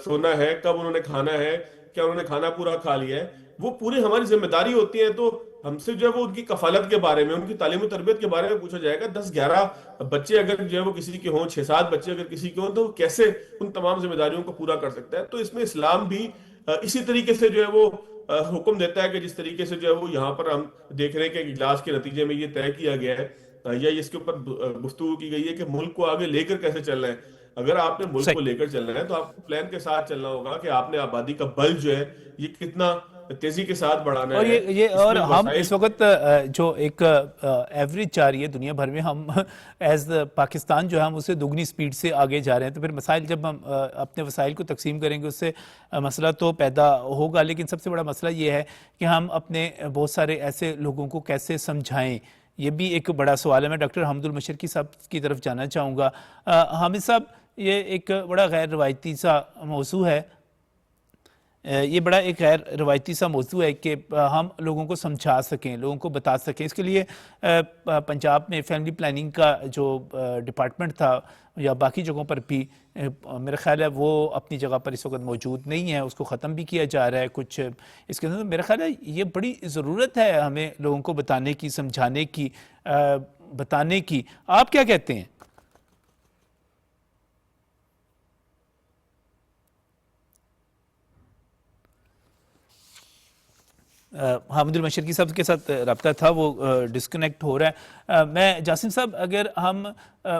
سونا ہے، کب انہوں نے کھانا ہے، کیا انہوں نے کھانا پورا کھا لیا ہے. وہ پوری ہماری ذمہ داری ہوتی ہے. تو ہم سے جو ہے وہ ان کی کفالت کے بارے میں، ان کی تعلیم و تربیت کے بارے میں پوچھا جائے گا. 10-11 بچے اگر جو ہے وہ کسی کے ہوں، 6-7 بچے اگر کسی کے ہوں، تو وہ کیسے ان تمام ذمہ داریوں کو پورا کر سکتا ہے. تو اس میں اسلام بھی اسی طریقے سے جو ہے وہ حکم دیتا ہے کہ جس طریقے سے جو ہے وہ یہاں پر ہم دیکھ رہے ہیں کہ اجلاس کے نتیجے میں یہ طے کیا گیا ہے یا اس کے اوپر گفتگو کی گئی ہے کہ ملک کو آگے لے کر کیسے چلنا ہے. اگر آپ نے ملک کو صحیح. لے کر چلنا ہے تو آپ کو پلان کے ساتھ چلنا ہوگا کہ آپ نے آبادی کا بل جو ہے یہ کتنا تیزی کے ساتھ بڑھانا اور ہے. یہ اس اور میں ہم وسائل اس وقت جو ایک ایوریج جا رہی ہے دنیا بھر میں، ہم ایز پاکستان جو ہے ہم اسے دگنی سپیڈ سے آگے جا رہے ہیں. تو پھر مسائل جب ہم اپنے وسائل کو تقسیم کریں گے اس سے مسئلہ تو پیدا ہوگا، لیکن سب سے بڑا مسئلہ یہ ہے کہ ہم اپنے بہت سارے ایسے لوگوں کو کیسے سمجھائیں. یہ بھی ایک بڑا سوال ہے. میں ڈاکٹر حامد المشرقی صاحب کی طرف جانا چاہوں گا. حامد صاحب، یہ ایک بڑا غیر روایتی سا موضوع ہے، یہ بڑا ایک غیر روایتی سا موضوع ہے کہ ہم لوگوں کو سمجھا سکیں، لوگوں کو بتا سکیں. اس کے لیے پنجاب میں فیملی پلاننگ کا جو ڈپارٹمنٹ تھا یا باقی جگہوں پر بھی میرا خیال ہے وہ اپنی جگہ پر اس وقت موجود نہیں ہے، اس کو ختم بھی کیا جا رہا ہے کچھ اس کے اندر. میرا خیال ہے یہ بڑی ضرورت ہے ہمیں لوگوں کو بتانے کی، سمجھانے کی، بتانے کی. آپ کیا کہتے ہیں؟ حامد المشرقی صاحب کے ساتھ رابطہ تھا، وہ ڈسکنیکٹ ہو رہا ہے. میں جاسم صاحب، اگر ہم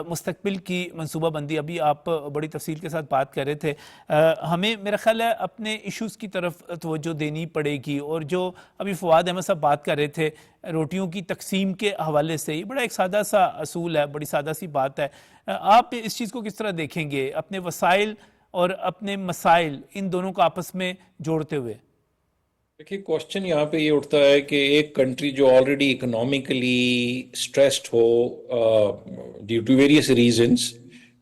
مستقبل کی منصوبہ بندی، ابھی آپ بڑی تفصیل کے ساتھ بات کر رہے تھے، ہمیں میرا خیال ہے اپنے ایشوز کی طرف توجہ دینی پڑے گی. اور جو ابھی فواد احمد صاحب بات کر رہے تھے روٹیوں کی تقسیم کے حوالے سے، یہ بڑا ایک سادہ سا اصول ہے، بڑی سادہ سی بات ہے. آپ اس چیز کو کس طرح دیکھیں گے، اپنے وسائل اور اپنے مسائل ان دونوں کو آپس میں جوڑتے ہوئے؟ دیکھیے، کوشچن یہاں پہ یہ اٹھتا ہے کہ ایک کنٹری جو آلریڈی اکنامکلی اسٹریسڈ ہو due to various reasons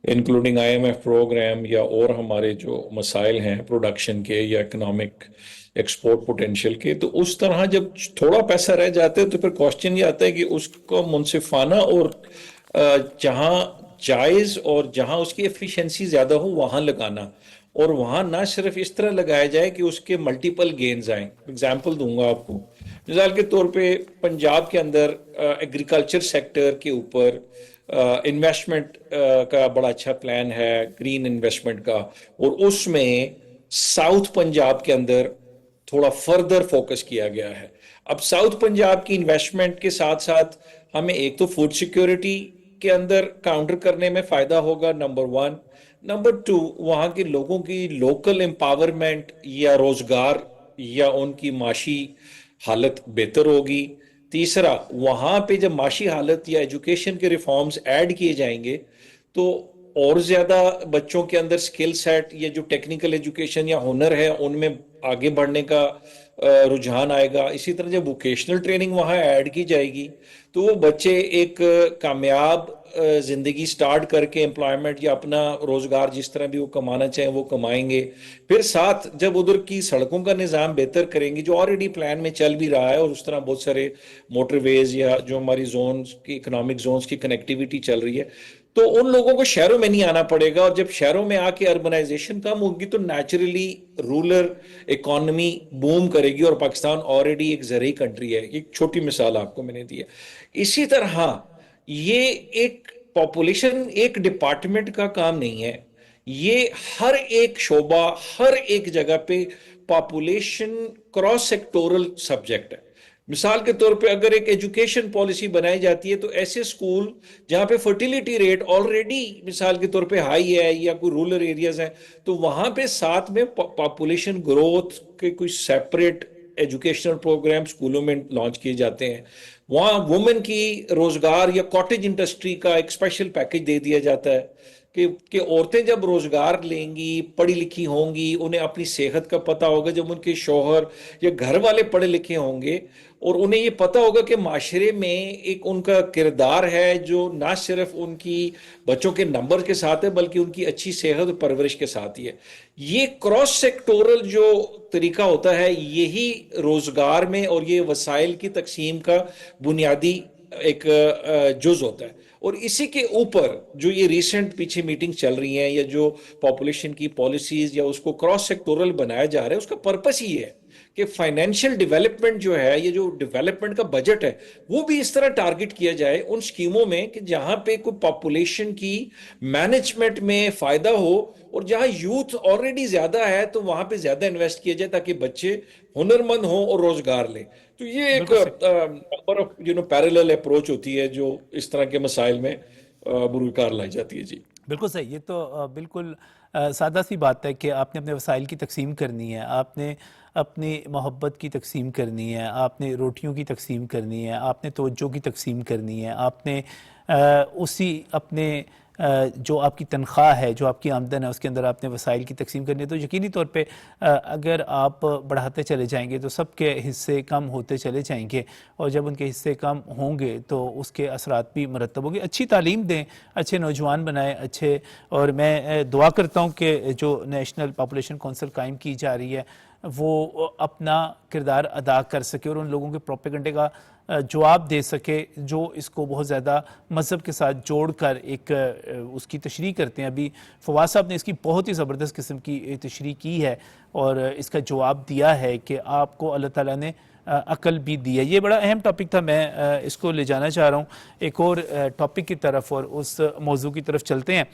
including I M F program یا اور ہمارے جو مسائل ہیں پروڈکشن کے یا اکنامک ایکسپورٹ پوٹینشیل کے، تو اس طرح جب تھوڑا پیسہ رہ جاتا ہے تو پھر کوشچن یہ آتا ہے کہ اس کو منصفانہ اور جہاں جائز اور جہاں اس کی ایفیشنسی زیادہ ہو وہاں لگانا، اور وہاں نہ صرف اس طرح لگایا جائے کہ اس کے ملٹیپل گینز آئیں. اگزامپل دوں گا آپ کو، مثال کے طور پہ پنجاب کے اندر ایگریکلچر سیکٹر کے اوپر انویسٹمنٹ کا بڑا اچھا پلان ہے، گرین انویسٹمنٹ کا، اور اس میں ساؤتھ پنجاب کے اندر تھوڑا فردر فوکس کیا گیا ہے. اب ساؤتھ پنجاب کی انویسٹمنٹ کے ساتھ ساتھ ہمیں ایک تو فوڈ سیکیورٹی کے اندر کاؤنٹر کرنے میں فائدہ ہوگا، نمبر ون. نمبر ٹو، وہاں کے لوگوں کی لوکل امپاورمنٹ یا روزگار یا ان کی معاشی حالت بہتر ہوگی. تیسرا، وہاں پہ جب معاشی حالت یا ایجوکیشن کے ریفارمز ایڈ کیے جائیں گے تو اور زیادہ بچوں کے اندر سکل سیٹ یا جو ٹیکنیکل ایجوکیشن یا ہنر ہے ان میں آگے بڑھنے کا رجحان آئے گا. اسی طرح جب ووکیشنل ٹریننگ وہاں ایڈ کی جائے گی تو وہ بچے ایک کامیاب زندگی سٹارٹ کر کے امپلائمنٹ یا اپنا روزگار جس طرح بھی وہ کمانا چاہیں وہ کمائیں گے. پھر ساتھ جب ادھر کی سڑکوں کا نظام بہتر کریں گے جو آلریڈی پلان میں چل بھی رہا ہے، اور اس طرح بہت سارے موٹر ویز یا جو ہماری زونز کی اکنامک زونز کی کنیکٹیویٹی چل رہی ہے، تو ان لوگوں کو شہروں میں نہیں آنا پڑے گا. اور جب شہروں میں آ کے اربنائزیشن کم ہوگی تو نیچرلی رورل اکانومی بوم کرے گی، اور پاکستان آلریڈی ایک زرعی کنٹری ہے. ایک چھوٹی مثال آپ کو میں نے دی ہے. اسی طرح یہ ایک پاپولیشن ایک ڈپارٹمنٹ کا کام نہیں ہے، یہ ہر ایک شعبہ ہر ایک جگہ پہ پاپولیشن کراس سیکٹورل سبجیکٹ ہے. مثال کے طور پہ اگر ایک ایجوکیشن پالیسی بنائی جاتی ہے تو ایسے اسکول جہاں پہ فرٹیلیٹی ریٹ آلریڈی مثال کے طور پہ ہائی ہے یا کوئی رورل ایریاز ہیں تو وہاں پہ ساتھ میں پاپولیشن گروتھ کے کوئی سیپریٹ ایجوکیشنل پروگرام اسکولوں میں لانچ کیے جاتے ہیں. وہاں وومن کی روزگار یا کاٹیج انڈسٹری کا ایک اسپیشل پیکج دے دیا جاتا ہے کہ عورتیں جب روزگار لیں گی، پڑھی لکھی ہوں گی، انہیں اپنی صحت کا پتہ ہوگا، جب ان کے شوہر یا گھر والے پڑھے لکھے ہوں گے اور انہیں یہ پتہ ہوگا کہ معاشرے میں ایک ان کا کردار ہے جو نہ صرف ان کی بچوں کے نمبر کے ساتھ ہے بلکہ ان کی اچھی صحت اور پرورش کے ساتھ ہی ہے. یہ کراس سیکٹورل جو طریقہ ہوتا ہے یہی روزگار میں اور یہ وسائل کی تقسیم کا بنیادی ایک جز ہوتا ہے. اور اسی کے اوپر جو یہ ریسنٹ پیچھے میٹنگ چل رہی ہیں یا جو پاپولیشن کی پالیسیز یا اس کو کراس سیکٹورل بنایا جا رہا ہے، اس کا پرپس ہی ہے کہ فائنینشیل ڈیولپمنٹ جو ہے، یہ جو ڈیولپمنٹ کا بجٹ ہے وہ بھی اس طرح ٹارگٹ کیا جائے ان سکیموں میں کہ جہاں پہ کوئی پاپولیشن کی مینجمنٹ میں فائدہ ہو، اور جہاں یوتھ آلریڈی زیادہ ہے تو وہاں پہ زیادہ انویسٹ کیا جائے تاکہ بچے ہنرمند ہوں اور روزگار لیں. تو یہ ایک نمبر آف پیرالل اپروچ ہوتی ہے جو اس طرح کے مسائل میں بروی کار لائی جاتی ہے. جی بالکل صحیح. یہ تو بالکل سادہ سی بات ہے کہ آپ نے اپنے وسائل کی تقسیم کرنی ہے, آپ نے اپنی محبت کی تقسیم کرنی ہے, آپ نے روٹیوں کی تقسیم کرنی ہے, آپ نے توجہ کی تقسیم کرنی ہے, آپ نے اسی اپنے جو آپ کی تنخواہ ہے, جو آپ کی آمدن ہے, اس کے اندر آپ نے وسائل کی تقسیم کرنی ہے. تو یقینی طور پہ اگر آپ بڑھاتے چلے جائیں گے تو سب کے حصے کم ہوتے چلے جائیں گے, اور جب ان کے حصے کم ہوں گے تو اس کے اثرات بھی مرتب ہوں گے. اچھی تعلیم دیں, اچھے نوجوان بنائیں, اچھے. اور میں دعا کرتا ہوں کہ جو نیشنل پاپولیشن کونسل قائم کی جا رہی ہے وہ اپنا کردار ادا کر سکے اور ان لوگوں کے پروپیگنڈے کا جواب دے سکے جو اس کو بہت زیادہ مذہب کے ساتھ جوڑ کر ایک اس کی تشریح کرتے ہیں. ابھی فواد صاحب نے اس کی بہت ہی زبردست قسم کی تشریح کی ہے اور اس کا جواب دیا ہے کہ آپ کو اللہ تعالیٰ نے عقل بھی دی ہے. یہ بڑا اہم ٹاپک تھا, میں اس کو لے جانا چاہ رہا ہوں ایک اور ٹاپک کی طرف, اور اس موضوع کی طرف چلتے ہیں.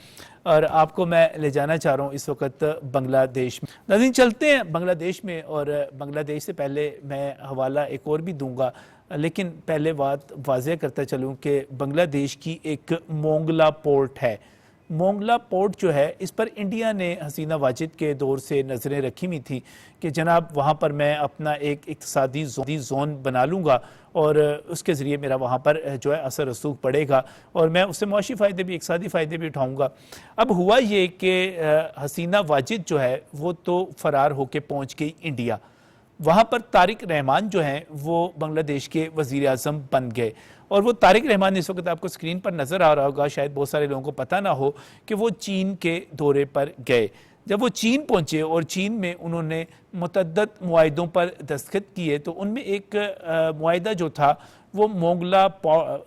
اور آپ کو میں لے جانا چاہ رہا ہوں اس وقت بنگلہ دیش میں. ناظرین چلتے ہیں بنگلہ دیش میں, اور بنگلہ دیش سے پہلے میں حوالہ ایک اور بھی دوں گا, لیکن پہلے بات واضح کرتا چلوں کہ بنگلہ دیش کی ایک مونگلا پورٹ ہے. مونگلا پورٹ جو ہے اس پر انڈیا نے حسینہ واجد کے دور سے نظریں رکھی ہوئی تھی کہ جناب وہاں پر میں اپنا ایک اقتصادی زون بنا لوں گا اور اس کے ذریعے میرا وہاں پر جو ہے اثر رسوخ پڑے گا اور میں اس سے معاشی فائدے بھی, اقتصادی فائدے بھی اٹھاؤں گا. اب ہوا یہ کہ حسینہ واجد جو ہے وہ تو فرار ہو کے پہنچ گئی انڈیا. وہاں پر طارق رحمان جو ہیں وہ بنگلہ دیش کے وزیر اعظم بن گئے, اور وہ طارق رحمان اس وقت آپ کو اسکرین پر نظر آ رہا ہوگا, شاید بہت سارے لوگوں کو پتہ نہ ہو کہ وہ چین کے دورے پر گئے. جب وہ چین پہنچے اور چین میں انہوں نے متعدد معاہدوں پر دستخط کیے, تو ان میں ایک معاہدہ جو تھا وہ مونگلا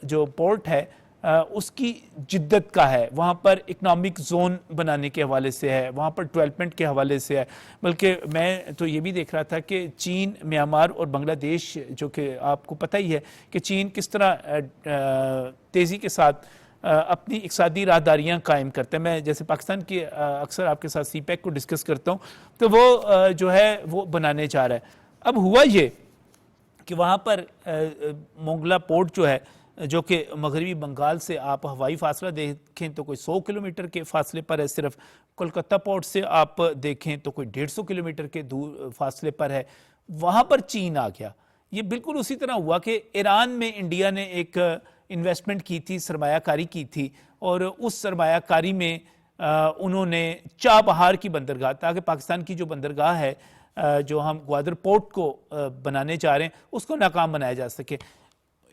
جو پورٹ ہے اس کی جدت کا ہے. وہاں پر اکنامک زون بنانے کے حوالے سے ہے, وہاں پر ڈیولپمنٹ کے حوالے سے ہے. بلکہ میں تو یہ بھی دیکھ رہا تھا کہ چین, میانمار اور بنگلہ دیش, جو کہ آپ کو پتہ ہی ہے کہ چین کس طرح تیزی کے ساتھ اپنی اقتصادی راہداریاں قائم کرتے ہیں. میں جیسے پاکستان کی اکثر آپ کے ساتھ سی پیک کو ڈسکس کرتا ہوں, تو وہ جو ہے وہ بنانے چاہ رہا ہے. اب ہوا یہ کہ وہاں پر مونگلا پورٹ جو ہے, جو کہ مغربی بنگال سے آپ ہوائی فاصلہ دیکھیں تو کوئی 100 کلومیٹر کے فاصلے پر ہے, صرف کولکتہ پورٹ سے آپ دیکھیں تو کوئی 150 کلومیٹر کے دور فاصلے پر ہے. وہاں پر چین آ گیا. یہ بالکل اسی طرح ہوا کہ ایران میں انڈیا نے ایک انویسٹمنٹ کی تھی, سرمایہ کاری کی تھی, اور اس سرمایہ کاری میں انہوں نے چاہ بہار کی بندرگاہ, تاکہ پاکستان کی جو بندرگاہ ہے جو ہم گوادر پورٹ کو بنانے چاہ رہے ہیں اس کو ناکام بنایا جا سکے.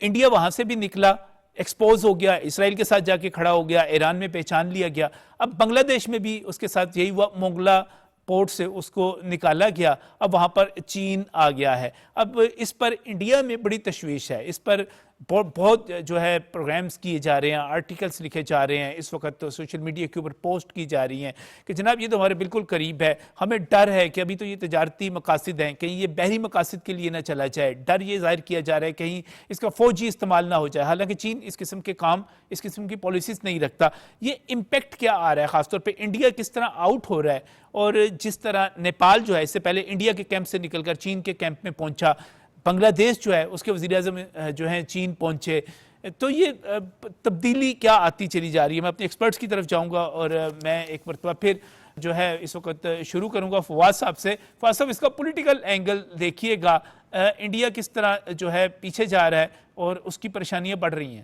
انڈیا وہاں سے بھی نکلا, ایکسپوز ہو گیا, اسرائیل کے ساتھ جا کے کھڑا ہو گیا, ایران میں پہچان لیا گیا. اب بنگلہ دیش میں بھی اس کے ساتھ یہی ہوا, مونگلا پورٹ سے اس کو نکالا گیا, اب وہاں پر چین آ گیا ہے. اب اس پر انڈیا میں بڑی تشویش ہے, اس پر بہت جو ہے پروگرامز کیے جا رہے ہیں, آرٹیکلز لکھے جا رہے ہیں, اس وقت تو سوشل میڈیا کے اوپر پوسٹ کی جا رہی ہیں کہ جناب یہ تو ہمارے بالکل قریب ہے, ہمیں ڈر ہے کہ ابھی تو یہ تجارتی مقاصد ہیں, کہیں یہ بحری مقاصد کے لیے نہ چلا جائے. ڈر یہ ظاہر کیا جا رہا ہے کہیں اس کا فوجی استعمال نہ ہو جائے, حالانکہ چین اس قسم کے کام, اس قسم کی پالیسیز نہیں رکھتا. یہ امپیکٹ کیا آ رہا ہے, خاص طور پہ انڈیا کس طرح آؤٹ ہو رہا ہے, اور جس طرح نیپال جو ہے اس سے پہلے انڈیا کے کیمپ سے نکل کر چین کے کیمپ میں پہنچا, بنگلہ دیش جو ہے اس کے وزیر اعظم جو ہیں چین پہنچے. تو یہ تبدیلی کیا آتی چلی جا رہی ہے. میں اپنے ایکسپرٹس کی طرف جاؤں گا اور میں ایک مرتبہ پھر جو ہے اس وقت شروع کروں گا فواد صاحب سے. فواد صاحب, اس کا پولیٹیکل اینگل دیکھیے گا, انڈیا کس طرح جو ہے پیچھے جا رہا ہے اور اس کی پریشانیاں بڑھ رہی ہیں.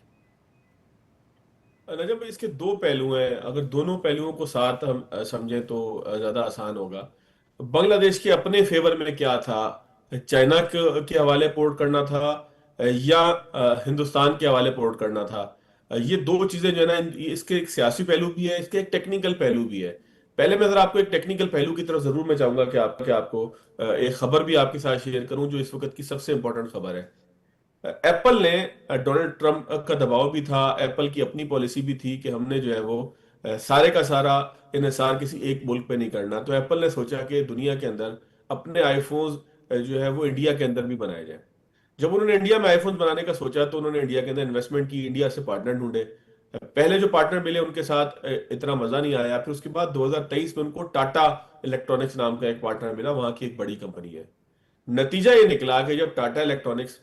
نجم, اس کے دو پہلو ہیں, اگر دونوں پہلوؤں کو ساتھ ہم سمجھیں تو زیادہ آسان ہوگا. بنگلہ دیش کے اپنے فیور میں کیا تھا, چائنا کے حوالے پورٹ کرنا تھا یا ہندوستان کے حوالے پورٹ کرنا تھا. یہ دو چیزیں جو ہے نا, اس کے ایک سیاسی پہلو بھی ہے, اس کے ایک ٹیکنیکل پہلو بھی ہے. پہلے میں ذرا آپ کو ایک ٹیکنیکل پہلو کی طرف ضرور میں چاہوں گا کہ آپ کو ایک خبر بھی آپ کے ساتھ شیئر کروں جو اس وقت کی سب سے امپورٹنٹ خبر ہے. ایپل نے, ڈونلڈ ٹرمپ کا دباؤ بھی تھا, ایپل کی اپنی پالیسی بھی تھی کہ ہم نے جو ہے وہ سارے کا سارا انحصار کسی ایک ملک پہ نہیں کرنا. تو ایپل نے سوچا کہ دنیا کے اندر اپنے آئی فونز جو ہے وہ انڈیا کے اندر بھی بنائے جائیں. جب انہوں نے انڈیا میں آئی فونز بنانے کا سوچا تو انہوں نے انڈیا کے اندر انویسٹمنٹ کی, انڈیا سے پارٹنر ڈھونڈے. پہلے جو پارٹنر ملے ان کے ساتھ اتنا مزہ نہیں آیا. پھر اس کے بعد 2023 میں ان کو ٹاٹا الیکٹرانکس نام کا ایک پارٹنر ملا, وہاں کی ایک بڑی کمپنی ہے. نتیجہ یہ نکلا کہ جب ٹاٹا الیکٹرانکس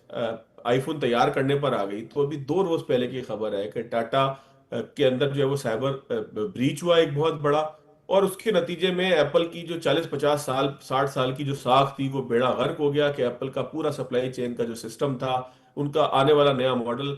آئی فون تیار کرنے پر آ گئی, تو ابھی 2 روز پہلے کی خبر ہے کہ ٹاٹا کے اندر جو ہے وہ سائبر بریچ ہوا ایک بہت بڑا، اور اس کے نتیجے میں ایپل کی جو 40-50 سال 60 سال کی جو ساکھ تھی وہ بیڑا غرق ہو گیا، کہ ایپل کا پورا سپلائی چین کا جو سسٹم تھا، ان کا آنے والا نیا ماڈل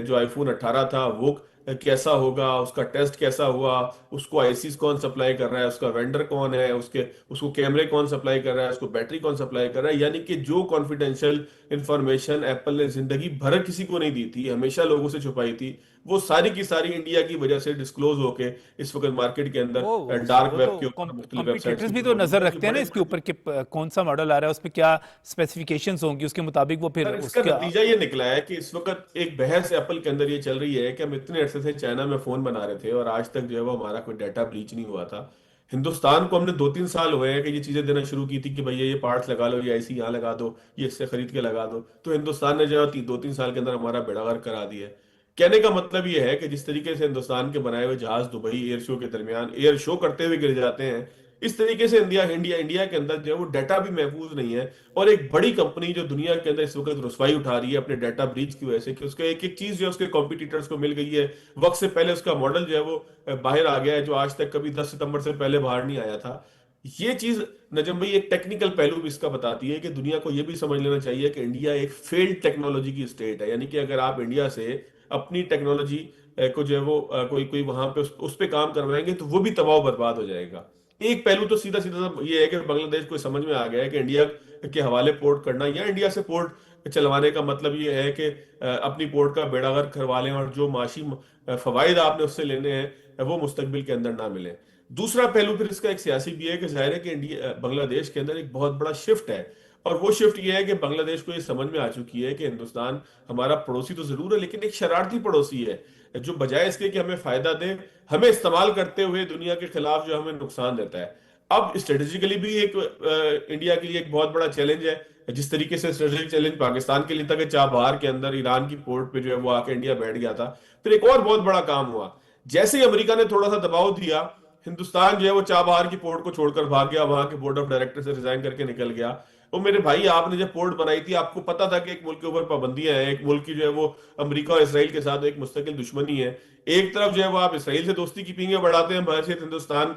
جو آئی فون 18 تھا وہ کیسا ہوگا، اس کا ٹیسٹ کیسا ہوا، اس کو آئی سیز کون سپلائی کر رہا ہے، اس کا وینڈر کون ہے، اس کو کیمرے کون سپلائی کر رہا ہے، اس کو بیٹری کون سپلائی کر رہا ہے، یعنی کہ جو کانفیڈینشیل انفارمیشن ایپل نے زندگی بھر کسی کو نہیں دی تھی، ہمیشہ لوگوں سے چھپائی تھی، وہ ساری کی ساری انڈیا کی وجہ سے ڈسکلوز ہو کے اس وقت مارکیٹ کے اندر ڈارک وہ ویب تو کے اوپر مختلف ویب سائٹس کمپیٹیٹرز کے بھی اوپر تو موجود نظر ہیں، جو رکھتے ہیں نا بڑے اس کے اوپر کہ کون سا ماڈل آ رہا ہے، اس پہ کیا اسپیسیفیکیشنز ہوں گی، اس کے مطابق وہ پھر سر اس اس کا کا نتیجہ یہ نکلا ہے کہ اس وقت ایک بحث ایپل کے اندر یہ چل رہی ہے کہ ہم اتنے عرصے سے چائنا میں فون بنا رہے تھے اور آج تک جو ہے وہ ہمارا کوئی ڈیٹا بریچ نہیں ہوا تھا، ہندوستان کو ہم نے 2-3 سال ہوئے ہیں کہ یہ چیزیں دینا شروع کی تھی کہ بھئی یہ پارٹس لگا لو، یہ ایسی یہاں لگا دو، یہ اس سے خرید کے لگا دو، تو ہندوستان نے جو ہے 2-3 سال کے اندر ہمارا بیڑا غرق کرا دیا ہے۔ کہنے کا مطلب یہ ہے کہ جس طریقے سے ہندوستان کے بنائے ہوئے جہاز دبئی ایئر شو کے درمیان ایئر شو کرتے ہوئے گر جاتے ہیں، اس طریقے سے انڈیا کے اندر جو ہے وہ ڈیٹا بھی محفوظ نہیں ہے، اور ایک بڑی کمپنی جو دنیا کے اندر اس وقت رسوائی اٹھا رہی ہے اپنے ڈیٹا بریچ کی وجہ سے، کہ اس کا ایک ایک چیز جو ہے اس کے کمپیٹیٹرز کو مل گئی ہے، وقت سے پہلے اس کا ماڈل جو ہے وہ باہر آ گیا ہے جو آج تک کبھی 10 ستمبر سے پہلے باہر نہیں آیا تھا۔ یہ چیز نجم بھائی ایک ٹیکنیکل پہلو بھی اس کا بتاتی ہے کہ دنیا کو یہ بھی سمجھ لینا چاہیے کہ انڈیا ایک فیلڈ ٹیکنالوجی کی اسٹیٹ ہے، یعنی کہ اگر آپ انڈیا سے اپنی ٹیکنالوجی کو جو ہے وہ کوئی وہاں پہ اس پہ کام کروائیں گے تو وہ بھی تباہ و برباد ہو جائے گا۔ ایک پہلو تو سیدھا سیدھا یہ ہے کہ بنگلہ دیش کو سمجھ میں آ گیا ہے کہ انڈیا کے حوالے پورٹ کرنا یا انڈیا سے پورٹ چلوانے کا مطلب یہ ہے کہ اپنی پورٹ کا بیڑا غرق کروا لیں، اور جو معاشی فوائد آپ نے اس سے لینے ہیں وہ مستقبل کے اندر نہ ملیں۔ دوسرا پہلو پھر اس کا ایک سیاسی بھی ہے کہ ظاہر ہے کہ بنگلہ دیش کے اندر ایک بہت بڑا شفٹ ہے، اور وہ شفٹ یہ ہے کہ بنگلہ دیش کو یہ سمجھ میں آ چکی ہے کہ ہندوستان ہمارا پڑوسی تو ضرور ہے لیکن ایک شرارتی پڑوسی ہے، جو بجائے اس کے کہ ہمیں فائدہ دے، ہمیں استعمال کرتے ہوئے دنیا کے خلاف جو ہمیں نقصان دیتا ہے۔ اب اسٹریٹجیکلی بھی ایک انڈیا کے لیے ایک بہت بڑا چیلنج ہے، جس طریقے سے اسٹریٹجک چیلنج پاکستان کے لیے تھا کہ چابہار کے اندر ایران کی پورٹ پہ جو ہے وہ آ کے انڈیا بیٹھ گیا تھا، پھر ایک اور بہت بڑا کام ہوا، جیسے ہی امریکہ نے تھوڑا سا دباؤ دیا، ہندوستان جو ہے وہ چابہار کی پورٹ کو چھوڑ کر بھاگ گیا، وہاں کے بورڈ آف ڈائریکٹر سے ریزائن کر کے نکل گیا۔ وہ میرے بھائی آپ نے جب پورٹ بنائی تھی آپ کو پتا تھا کہ ایک ملک کے اوپر پابندیاں ہیں، ایک ملک کی جو ہے وہ امریکہ اور اسرائیل کے ساتھ ایک مستقل دشمنی ہے، ایک طرف جو ہے وہ آپ اسرائیل سے دوستی کی پینگیں بڑھاتے ہیں بحیثیت ہندوستان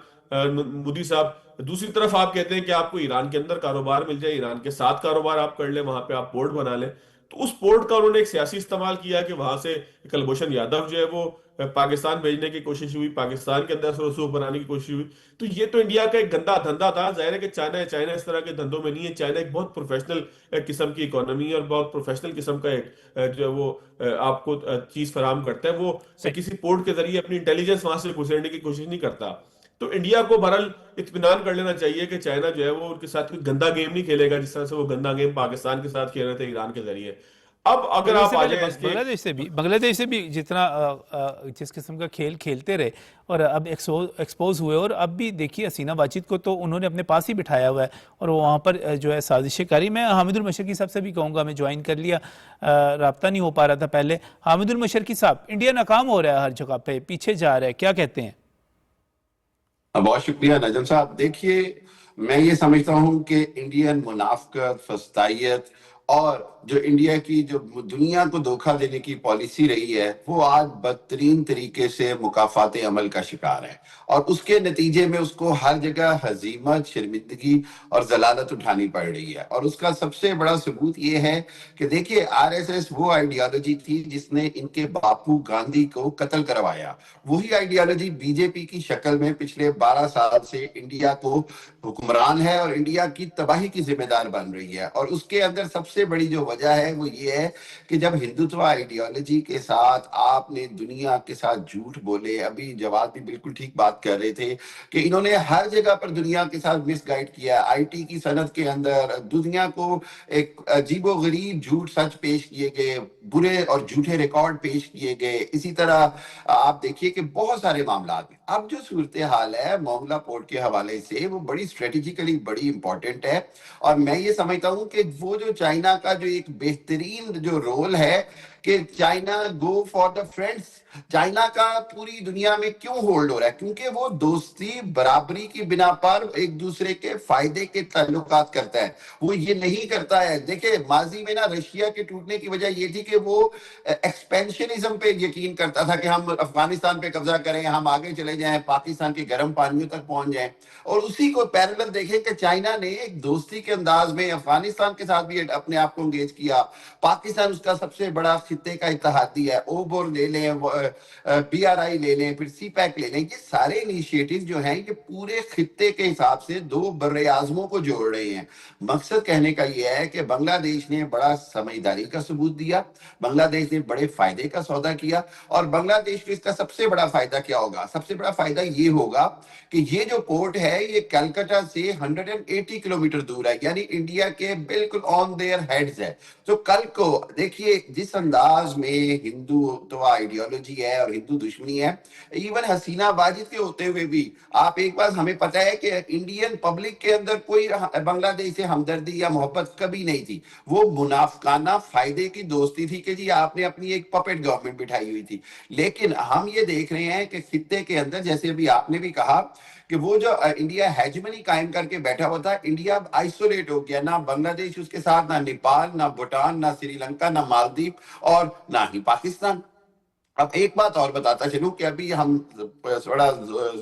مودی صاحب، دوسری طرف آپ کہتے ہیں کہ آپ کو ایران کے اندر کاروبار مل جائے، ایران کے ساتھ کاروبار آپ کر لیں، وہاں پہ آپ پورٹ بنا لیں۔ تو اس پورٹ کا انہوں نے ایک سیاسی استعمال کیا کہ وہاں سے کلبھوشن یادو جو ہے وہ پاکستان بھیجنے کی کوشش ہوئی، پاکستان کے اندر اثر رسوخ بنانے کی کوشش ہوئی۔ تو یہ تو انڈیا کا ایک گندا دھندا تھا، ظاہر ہے کہ چائنا اس طرح کے دھندوں میں نہیں ہے، چائنا ایک بہت پروفیشنل قسم کی اکانومی اور بہت پروفیشنل قسم کا ایک جو ہے وہ آپ کو چیز فراہم کرتا ہے، وہ کسی پورٹ کے ذریعے اپنی انٹیلیجنس وہاں سے گھسیڑنے کی کوشش نہیں کرتا۔ تو انڈیا کو بہرحال اطمینان کر لینا چاہیے کہ چائنا جو ہے وہ ان کے ساتھ کوئی گندا گیم نہیں کھیلے گا جس طرح سے وہ گندا گیم پاکستان کے ساتھ کھیل رہے تھے ایران کے ذریعے۔ اب اگر اور اس آپ سے آ پہلے جائیں اس کے بنگلہ دیش سے بھی جتنا جس قسم کا کھیل کھیلتے رہے اور اب ایکسپوز ہوئے، اور اب بھی دیکھیے حسینہ واجد کو تو انہوں نے اپنے پاس ہی بٹھایا ہوا ہے اور وہ وہاں پر جو ہے سازشیں کاری۔ میں حامد المشرقی صاحب سے بھی کہوں گا، میں جوائن کر لیا، رابطہ نہیں ہو پا رہا تھا پہلے۔ حامد المشرقی صاحب، انڈیا ناکام ہو رہا ہے ہر جگہ پہ، پیچھے جا رہا ہے، کیا کہتے ہیں؟ بہت شکریہ نجم صاحب۔ دیکھیے میں یہ سمجھتا ہوں کہ انڈین منافقت، فسطائیت اور جو انڈیا کی جو دنیا کو دھوکہ دینے کی پالیسی رہی ہے وہ آج بدترین طریقے سے مکافات عمل کا شکار ہے، اور اس کے نتیجے میں اس کو ہر جگہ ہزیمت، شرمندگی اور ضلالت اٹھانی پڑ رہی ہے۔ اور اس کا سب سے بڑا ثبوت یہ ہے کہ دیکھیے آر ایس ایس وہ آئیڈیالوجی تھی جس نے ان کے باپو گاندھی کو قتل کروایا، وہی آئیڈیالوجی بی جے پی کی شکل میں پچھلے 12 سال سے انڈیا کو حکمران ہے اور انڈیا کی تباہی کی ذمہ دار بن رہی ہے۔ اور اس کے اندر سب سے بڑی جو وجہ ہے وہ یہ ہے کہ جب ہندوتوا آئیڈیالوجی کے ساتھ آپ نے دنیا کے ساتھ جھوٹ بولے، ابھی جواد بھی بالکل ٹھیک بات کر رہے تھے کہ انہوں نے ہر جگہ پر دنیا کے ساتھ مس گائیڈ کیا، آئی ٹی کی صنعت کے اندر دنیا کو ایک عجیب و غریب جھوٹ سچ پیش کیے گئے، برے اور جھوٹے ریکارڈ پیش کیے گئے۔ اسی طرح آپ دیکھیے کہ بہت سارے معاملات میں اب جو صورتحال ہے معاملہ پورٹ کے حوالے سے وہ بڑی اسٹریٹجیکلی بڑی امپورٹنٹ ہے، اور میں یہ سمجھتا ہوں کہ وہ جو چائنا کا جو ایک بہترین جو رول ہے کہ China go for the friends. China کا پوری دنیا میں کیوں ہولڈ ہو رہا ہے؟ کیونکہ وہ دوستی برابری کی بنا پر ایک دوسرے کے فائدے کے تعلقات کرتا ہے. وہ یہ نہیں کرتا ہے. دیکھیں ماضی میں نا رشیا کے ٹوٹنے کی وجہ یہ تھی کہ وہ ایکسپینشنزم پہ یقین کرتا تھا کہ ہم افغانستان پہ قبضہ کریں, ہم آگے چلے جائیں, پاکستان کے گرم پانیوں تک پہنچ جائیں. اور اسی کو پیرلل دیکھیں کہ چائنا نے ایک دوستی کے انداز میں افغانستان کے ساتھ بھی اپنے آپ کو انگیج کیا. پاکستان اس کا سب سے بڑا خطے کا اتحادی ہے. اوبر لے لیں, پی آر آئی لے لیں, پھر سی پیک لے لیں. یہ سارے انیشیٹو جو ہیں یہ پورے خطے کے حساب سے دو بر اعظموں کو جوڑ رہے ہیں. مقصد کہنے کا یہ ہے کہ بنگلہ دیش نے بڑا سمجھداری کا ثبوت دیا, بنگلہ دیش نے بڑے فائدے کا سودا کیا. اور بنگلہ دیش کو اس کا سب سے بڑا فائدہ کیا ہوگا؟ سب سے بڑا فائدہ یہ ہوگا کہ یہ جو پورٹ ہے یہ کلکتہ سے 180 کلومیٹر دور ہے, یعنی انڈیا کے بالکل آن دیئر ہیڈز ہے. تو کل کو دیکھیے جس انداز میں ہندو تو آئیڈیالوجی ہے اور ہندو دشمنی ہے, ایون حسینہ واجد کے ہوتے ہوئے بھی آپ ایک بات ہمیں پتہ ہے کہ انڈین پبلک کے اندر کوئی بنگلہ دیش سے ہمدردی یا محبت کبھی نہیں تھی. وہ منافقانہ فائدے کی دوستی تھی کہ جی آپ نے اپنی ایک پپٹ گورنمنٹ بٹھائی ہوئی تھی. لیکن ہم یہ دیکھ رہے ہیں کہ خطے کے اندر جیسے ابھی آپ نے بھی کہا کہ وہ جو انڈیا ہیجمنی قائم کر کے بیٹھا ہوا تھا, انڈیا آئسولیٹ ہو گیا. نہ بنگلہ دیش اس کے ساتھ, نہ نیپال, نہ بھوٹان, نہ سری لنکا, نہ مالدیپ, اور نہ ہی پاکستان. اب ایک بات اور بتاتا چلوں کہ ابھی ہم بڑا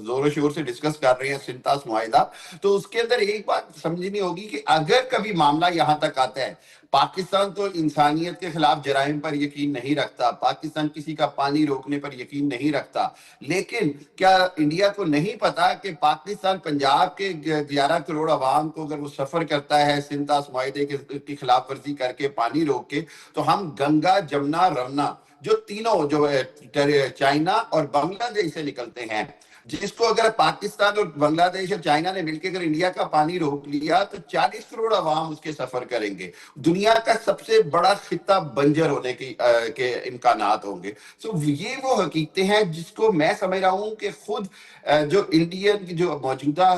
زور و شور سے ڈسکس کر رہے ہیں سنتاس معاہدہ, تو اس کے اندر ایک بات سمجھنی ہوگی کہ اگر کبھی معاملہ یہاں تک آتا ہے, پاکستان تو انسانیت کے خلاف جرائم پر یقین نہیں رکھتا, پاکستان کسی کا پانی روکنے پر یقین نہیں رکھتا, لیکن کیا انڈیا کو نہیں پتا کہ پاکستان پنجاب کے 11 کروڑ عوام کو اگر وہ سفر کرتا ہے سنتاس معاہدے کی خلاف ورزی کر کے, پانی روک کے, تو ہم گنگا, جمنا, رمنا جو تینوں جو چائنا اور بنگلہ دیش سے نکلتے ہیں, جس کو اگر پاکستان اور بنگلہ دیش اور چائنا نے مل کے اگر انڈیا کا پانی روک لیا تو 40 کروڑ عوام اس کے سفر کریں گے. دنیا کا سب سے بڑا خطہ بنجر ہونے کے امکانات ہوں گے. سو یہ وہ حقیقتیں ہیں جس کو میں سمجھ رہا ہوں کہ خود جو انڈین کی جو موجودہ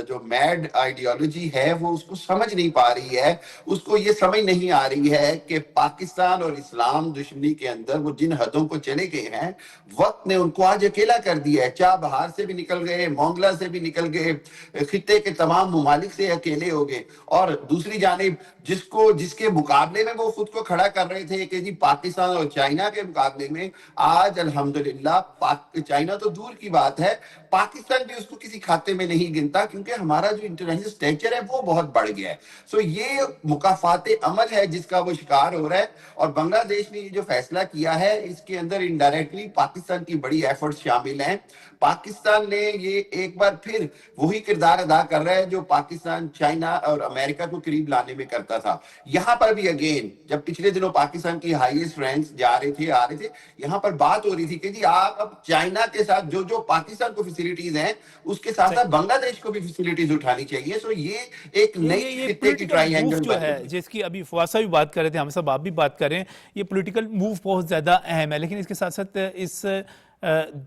جو میڈ آئیڈیالوجی ہے وہ اس کو سمجھ نہیں پا رہی ہے. اس کو یہ سمجھ نہیں آ رہی ہے کہ پاکستان اور اسلام دشمنی کے اندر وہ جن حدوں کو چلے گئے ہیں, وقت نے ان کو آج اکیلا کر دیا ہے. چاہ بہار سے بھی نکل گئے, مونگلا سے بھی نکل گئے, خطے کے تمام ممالک سے اکیلے ہو گئے. اور دوسری جانب جس کے مقابلے میں وہ خود کو کھڑا کر رہے تھے کہ جی پاکستان اور چائنا کے مقابلے میں آج الحمدللہ چائنا تو دور کی بات ہے, پاکستان بھی اس کو کسی کھاتے میں نہیں گنتا, کیونکہ ہمارا جو انٹرنیشنل اسٹیچر ہے وہ بہت بڑھ گیا ہے. سو یہ مکافات عمل ہے جس کا وہ شکار ہو رہا ہے. اور بنگلہ دیش نے یہ جو فیصلہ کیا ہے اس کے اندر انڈائریکٹلی پاکستان کی بڑی ایفرٹس شامل ہیں. پاکستان نے یہ ایک بار پھر وہی کردار ادا کر رہا ہے جو پاکستان چائنا اور امریکہ کو قریب لانے میں کرتا تھا. یہاں پر بھی اگین جب پچھلے دنوں پاکستان کی ہائیسٹ رینکس جا رہے تھے, آ رہے تھے, یہاں پر بات ہو رہی تھی کہ جی آپ اب چائنا کے ساتھ جو پاکستان کو فیسلٹیز ہیں اس کے ساتھ ساتھ بنگلہ دیش کو بھی فیسلٹیز اٹھانی چاہیے. سو یہ ایک نئی خطے کی ٹرائی اینگل جو ہے جس کی ابھی فواسہ بھی بات کر رہے تھے, ہم سب آپ بھی بات کر رہے ہیں, یہ پولیٹیکل موو بہت زیادہ اہم ہے. لیکن اس کے ساتھ ساتھ اس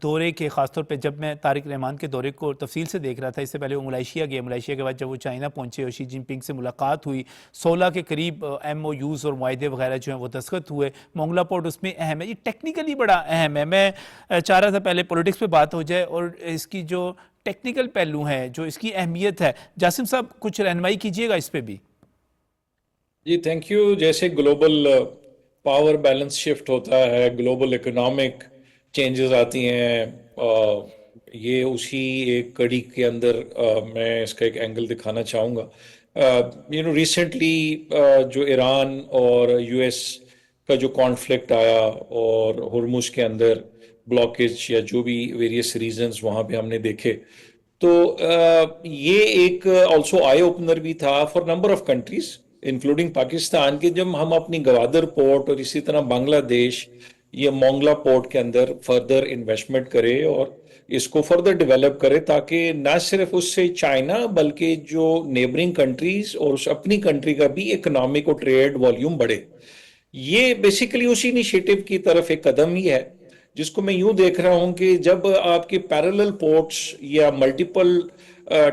دورے کے خاص طور پہ جب میں طارق رحمان کے دورے کو تفصیل سے دیکھ رہا تھا, اس سے پہلے وہ ملائیشیا گئے, ملائیشیا کے بعد جب وہ چائنا پہنچے اور شی جن پنگ سے ملاقات ہوئی, 16 کے قریب ایم او یوز اور معاہدے وغیرہ جو ہیں وہ دستخط ہوئے. مونگلا پورٹ اس میں اہم ہے, یہ ٹیکنیکلی بڑا اہم ہے. میں چاہ رہا تھا پہلے پولیٹکس پہ بات ہو جائے اور اس کی جو ٹیکنیکل پہلو ہیں, جو اس کی اہمیت ہے, جاسم صاحب کچھ رہنمائی کیجئے گا اس پہ بھی. جی تھینک یو. جیسے گلوبل پاور بیلنس شفٹ ہوتا ہے, گلوبل اکنامک چینجز آتی ہیں, یہ اسی ایک کڑی کے اندر میں اس کا ایک اینگل دکھانا چاہوں گا. ریسنٹلی جو ایران اور یو ایس کا جو کانفلکٹ آیا اور ہرمز کے اندر بلاکیج یا جو بھی ویریس ریزنز وہاں پہ ہم نے دیکھے, تو یہ ایک آلسو آئی اوپنر بھی تھا for number of countries including Pakistan, کہ جب ہم اپنی گوادر پورٹ اور اسی طرح بنگلہ دیش یہ مونگلا پورٹ کے اندر فردر انویسٹمنٹ کرے اور اس کو فردر ڈیولپ کرے, تاکہ نہ صرف اس سے چائنا بلکہ جو نیبرنگ کنٹریز اور اس اپنی کنٹری کا بھی اکنامک اور ٹریڈ والیوم بڑھے. یہ بیسیکلی اسی انیشیٹو کی طرف ایک قدم ہی ہے, جس کو میں یوں دیکھ رہا ہوں کہ جب آپ کے پیرلل پورٹس یا ملٹیپل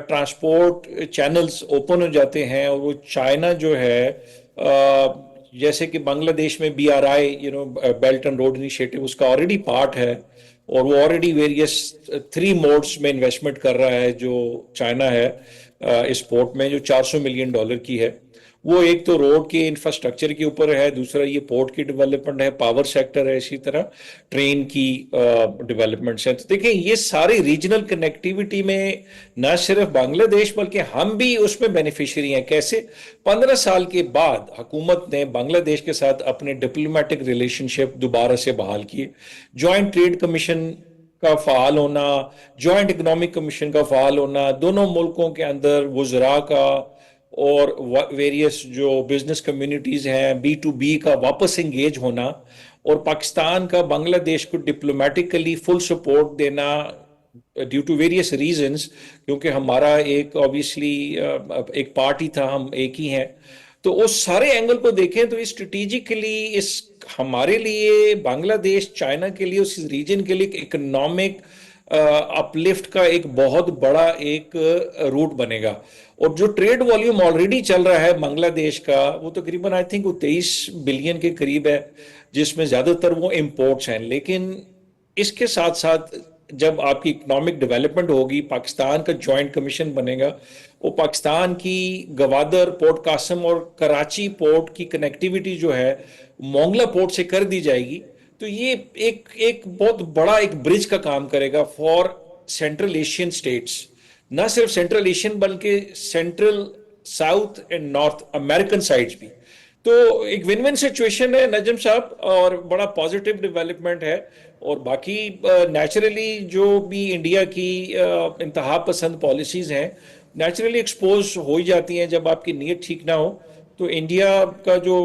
ٹرانسپورٹ چینلز اوپن ہو جاتے ہیں اور وہ چائنا جو ہے جیسے کہ بنگلہ دیش میں BRI belt and road initiative اس کا آلریڈی پارٹ ہے اور وہ آلریڈی ویریس 3 موڈس میں انویسٹمنٹ کر رہا ہے جو چائنا ہے اس پورٹ میں جو $400 ملین کی ہے. وہ ایک تو روڈ کے انفراسٹرکچر کے اوپر ہے, دوسرا یہ پورٹ کی ڈیولپمنٹ ہے, پاور سیکٹر ہے, اسی طرح ٹرین کی ڈیولپمنٹس ہیں. تو دیکھیں یہ ساری ریجنل کنیکٹیوٹی میں نہ صرف بنگلہ دیش بلکہ ہم بھی اس میں بینیفیشری ہیں. کیسے؟ 15 سال کے بعد حکومت نے بنگلہ دیش کے ساتھ اپنے ڈپلومیٹک ریلیشن شپ دوبارہ سے بحال کیے. جوائنٹ ٹریڈ کمیشن کا فعال ہونا, جوائنٹ اکنامک کمیشن کا فعال ہونا, دونوں ملکوں کے اندر وزراء کا اور ویریس جو بزنس کمیونٹیز ہیں B2B کا واپس انگیج ہونا, اور پاکستان کا بنگلہ دیش کو ڈپلومیٹکلی فل سپورٹ دینا ڈیو ٹو ویریس ریزنز, کیونکہ ہمارا ایک اوبیسلی ایک پارٹی تھا, ہم ایک ہی ہیں. تو اس سارے اینگل کو دیکھیں تو اسٹریٹجیکلی اس ہمارے لیے بنگلہ دیش چائنا کے لیے اس ریجن کے لیے اکنامک اپلفٹ کا ایک بہت بڑا ایک روٹ بنے گا. اور جو ٹریڈ والیوم آلریڈی چل رہا ہے بنگلہ دیش کا وہ تقریباً آئی تھنک وہ 23 بلین کے قریب ہے, جس میں زیادہ تر وہ امپورٹس ہیں. لیکن اس کے ساتھ ساتھ جب آپ کی اکنامک ڈیولپمنٹ ہوگی, پاکستان کا جوائنٹ کمیشن بنے گا, وہ پاکستان کی گوادر, پورٹ قاسم اور کراچی پورٹ کی کنیکٹیوٹی جو ہے مونگلا پورٹ سے کر دی جائے گی. تو یہ ایک بہت بڑا ایک برج کا کام کرے گا فار سینٹرل ایشین سٹیٹس, نہ صرف سینٹرل ایشین بلکہ central south and north American sides بھی. تو ایک ون ون سچویشن ہے نجم صاحب, اور بڑا پازیٹیو ڈیولپمنٹ ہے. اور باقی نیچرلی جو بھی انڈیا کی انتہا پسند پالیسیز ہیں نیچرلی ایکسپوز ہو ہی جاتی ہیں جب آپ کی نیت ٹھیک نہ ہو. تو انڈیا کا جو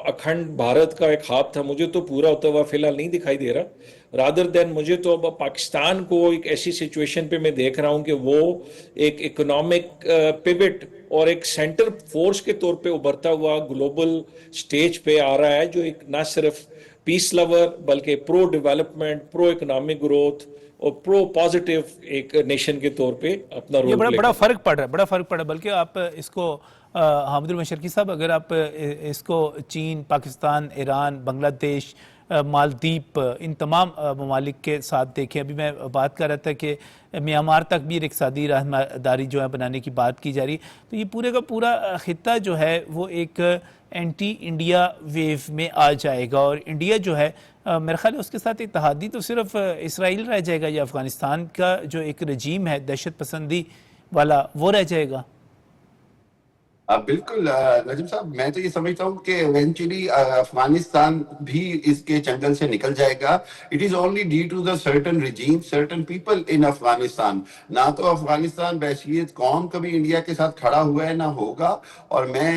اکھنڈ بھارت کا ایک خواب تھا, مجھے تو پورا ہوتا ہوا فی الحال نہیں دکھائی دے رہا. رادر دین مجھے تو اب پاکستان کو ایک ایسی سچویشن پہ میں دیکھ رہا ہوں کہ وہ ایک اکنامک پیوٹ اور ایک سینٹر فورس کے طور پہ ابھرتا ہوا گلوبل سٹیج پہ آ رہا ہے, جو ایک نہ صرف پیس لور بلکہ پرو ڈیولپمنٹ, پرو اکنامک گروتھ اور پرو پازیٹیو ایک نیشن کے طور پہ اپنا رول یہ بڑا فرق پڑ رہا ہے. بلکہ آپ اس کو حامد المشرقی صاحب, اگر آپ اس کو چین, پاکستان, ایران, بنگلہ دیش, مالدیپ, ان تمام ممالک کے ساتھ دیکھیں. ابھی میں بات کر رہا تھا کہ میانمار تک بھی ایک اقتصادی راہداری جو ہے بنانے کی بات کی جا رہی. تو یہ پورے کا پورا خطہ جو ہے وہ ایک اینٹی انڈیا ویو میں آ جائے گا, اور انڈیا جو ہے میرے خیال ہے اس کے ساتھ اتحادی تو صرف اسرائیل رہ جائے گا, یا افغانستان کا جو ایک رجیم ہے دہشت پسندی والا وہ رہ جائے گا. بالکل نجم صاحب, میں تو یہ سمجھتا ہوں کہ ایونچولی افغانستان بھی اس کے چنگل سے نکل جائے گا. It is only due to the certain regime, certain people in Afghanistan. نہ تو افغانستان بحیثیت قوم کبھی انڈیا کے ساتھ کھڑا ہوا ہے, نہ ہوگا. اور میں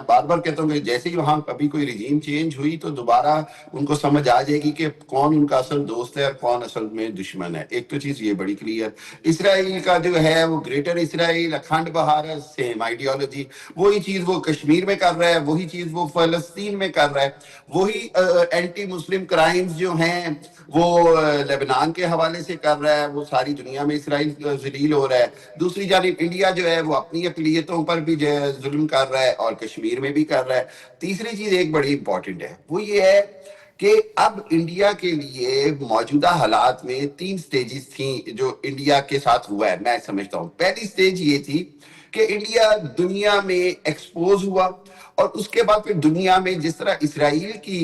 بار بار کہتا ہوں کہ جیسے ہی وہاں کبھی کوئی ریجیم چینج ہوئی تو دوبارہ ان کو سمجھ آ جائے گی کہ کون ان کا اصل دوست ہے اور کون اصل میں دشمن ہے. ایک تو چیز یہ بڑی کلیئر. اسرائیل کا جو ہے وہ گریٹر اسرائیل, اکھنڈ بھارت, سیم آئیڈیالوجی, وہی چیز وہ کشمیر میں کر رہا ہے, وہی چیز وہ فلسطین میں کر رہا ہے, وہی اینٹی مسلم کرائمز جو ہیں وہ لبنان کے حوالے سے کر رہا ہے. وہ ساری دنیا میں اسرائیل ذلیل ہو رہا ہے. دوسری جانب انڈیا جو ہے وہ اپنی اقلیتوں پر بھی ظلم کر رہا ہے اور کشمیر میں بھی کر رہا ہے. تیسری چیز ایک بڑی امپورٹنٹ ہے, وہ یہ ہے کہ اب انڈیا کے لیے موجودہ حالات میں 3 سٹیجز تھیں جو انڈیا کے ساتھ ہوا ہے. میں سمجھتا ہوں پہلی سٹیج یہ تھی کہ انڈیا دنیا میں ایکسپوز ہوا, اور اس کے بعد پھر دنیا میں جس طرح اسرائیل کی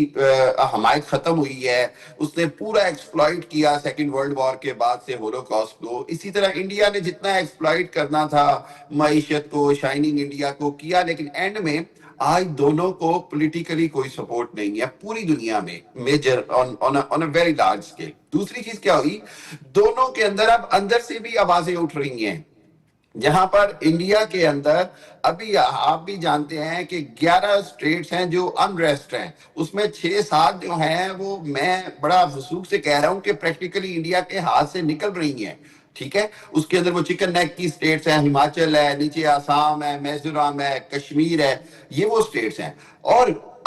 حمایت ختم ہوئی ہے, اس نے پورا ایکسپلائٹ کیا سیکنڈ ورلڈ وار کے بعد سے ہولوکاسٹ کو, اسی طرح انڈیا نے جتنا ایکسپلائٹ کرنا تھا معیشت کو, شائننگ انڈیا کو کیا. لیکن اینڈ میں آج دونوں کو پولیٹیکلی کوئی سپورٹ نہیں ہے پوری دنیا میں, major on a very large scale. دوسری چیز کیا ہوئی, دونوں کے اندر اب اندر سے بھی آوازیں اٹھ رہی ہیں, جہاں پر انڈیا کے اندر ابھی آپ بھی جانتے ہیں کہ 11 سٹیٹس ہیں جو انریسٹ ہیں, اس میں 6-7 جو ہیں وہ میں بڑا وثوق سے کہہ رہا ہوں کہ پریکٹیکلی انڈیا کے ہاتھ سے نکل رہی ہیں. ٹھیک ہے, اس کے اندر وہ چکن نیک کی سٹیٹس ہیں, ہماچل ہے, نیچے آسام ہے, میزورام ہے, کشمیر ہے, یہ وہ سٹیٹس ہیں. اور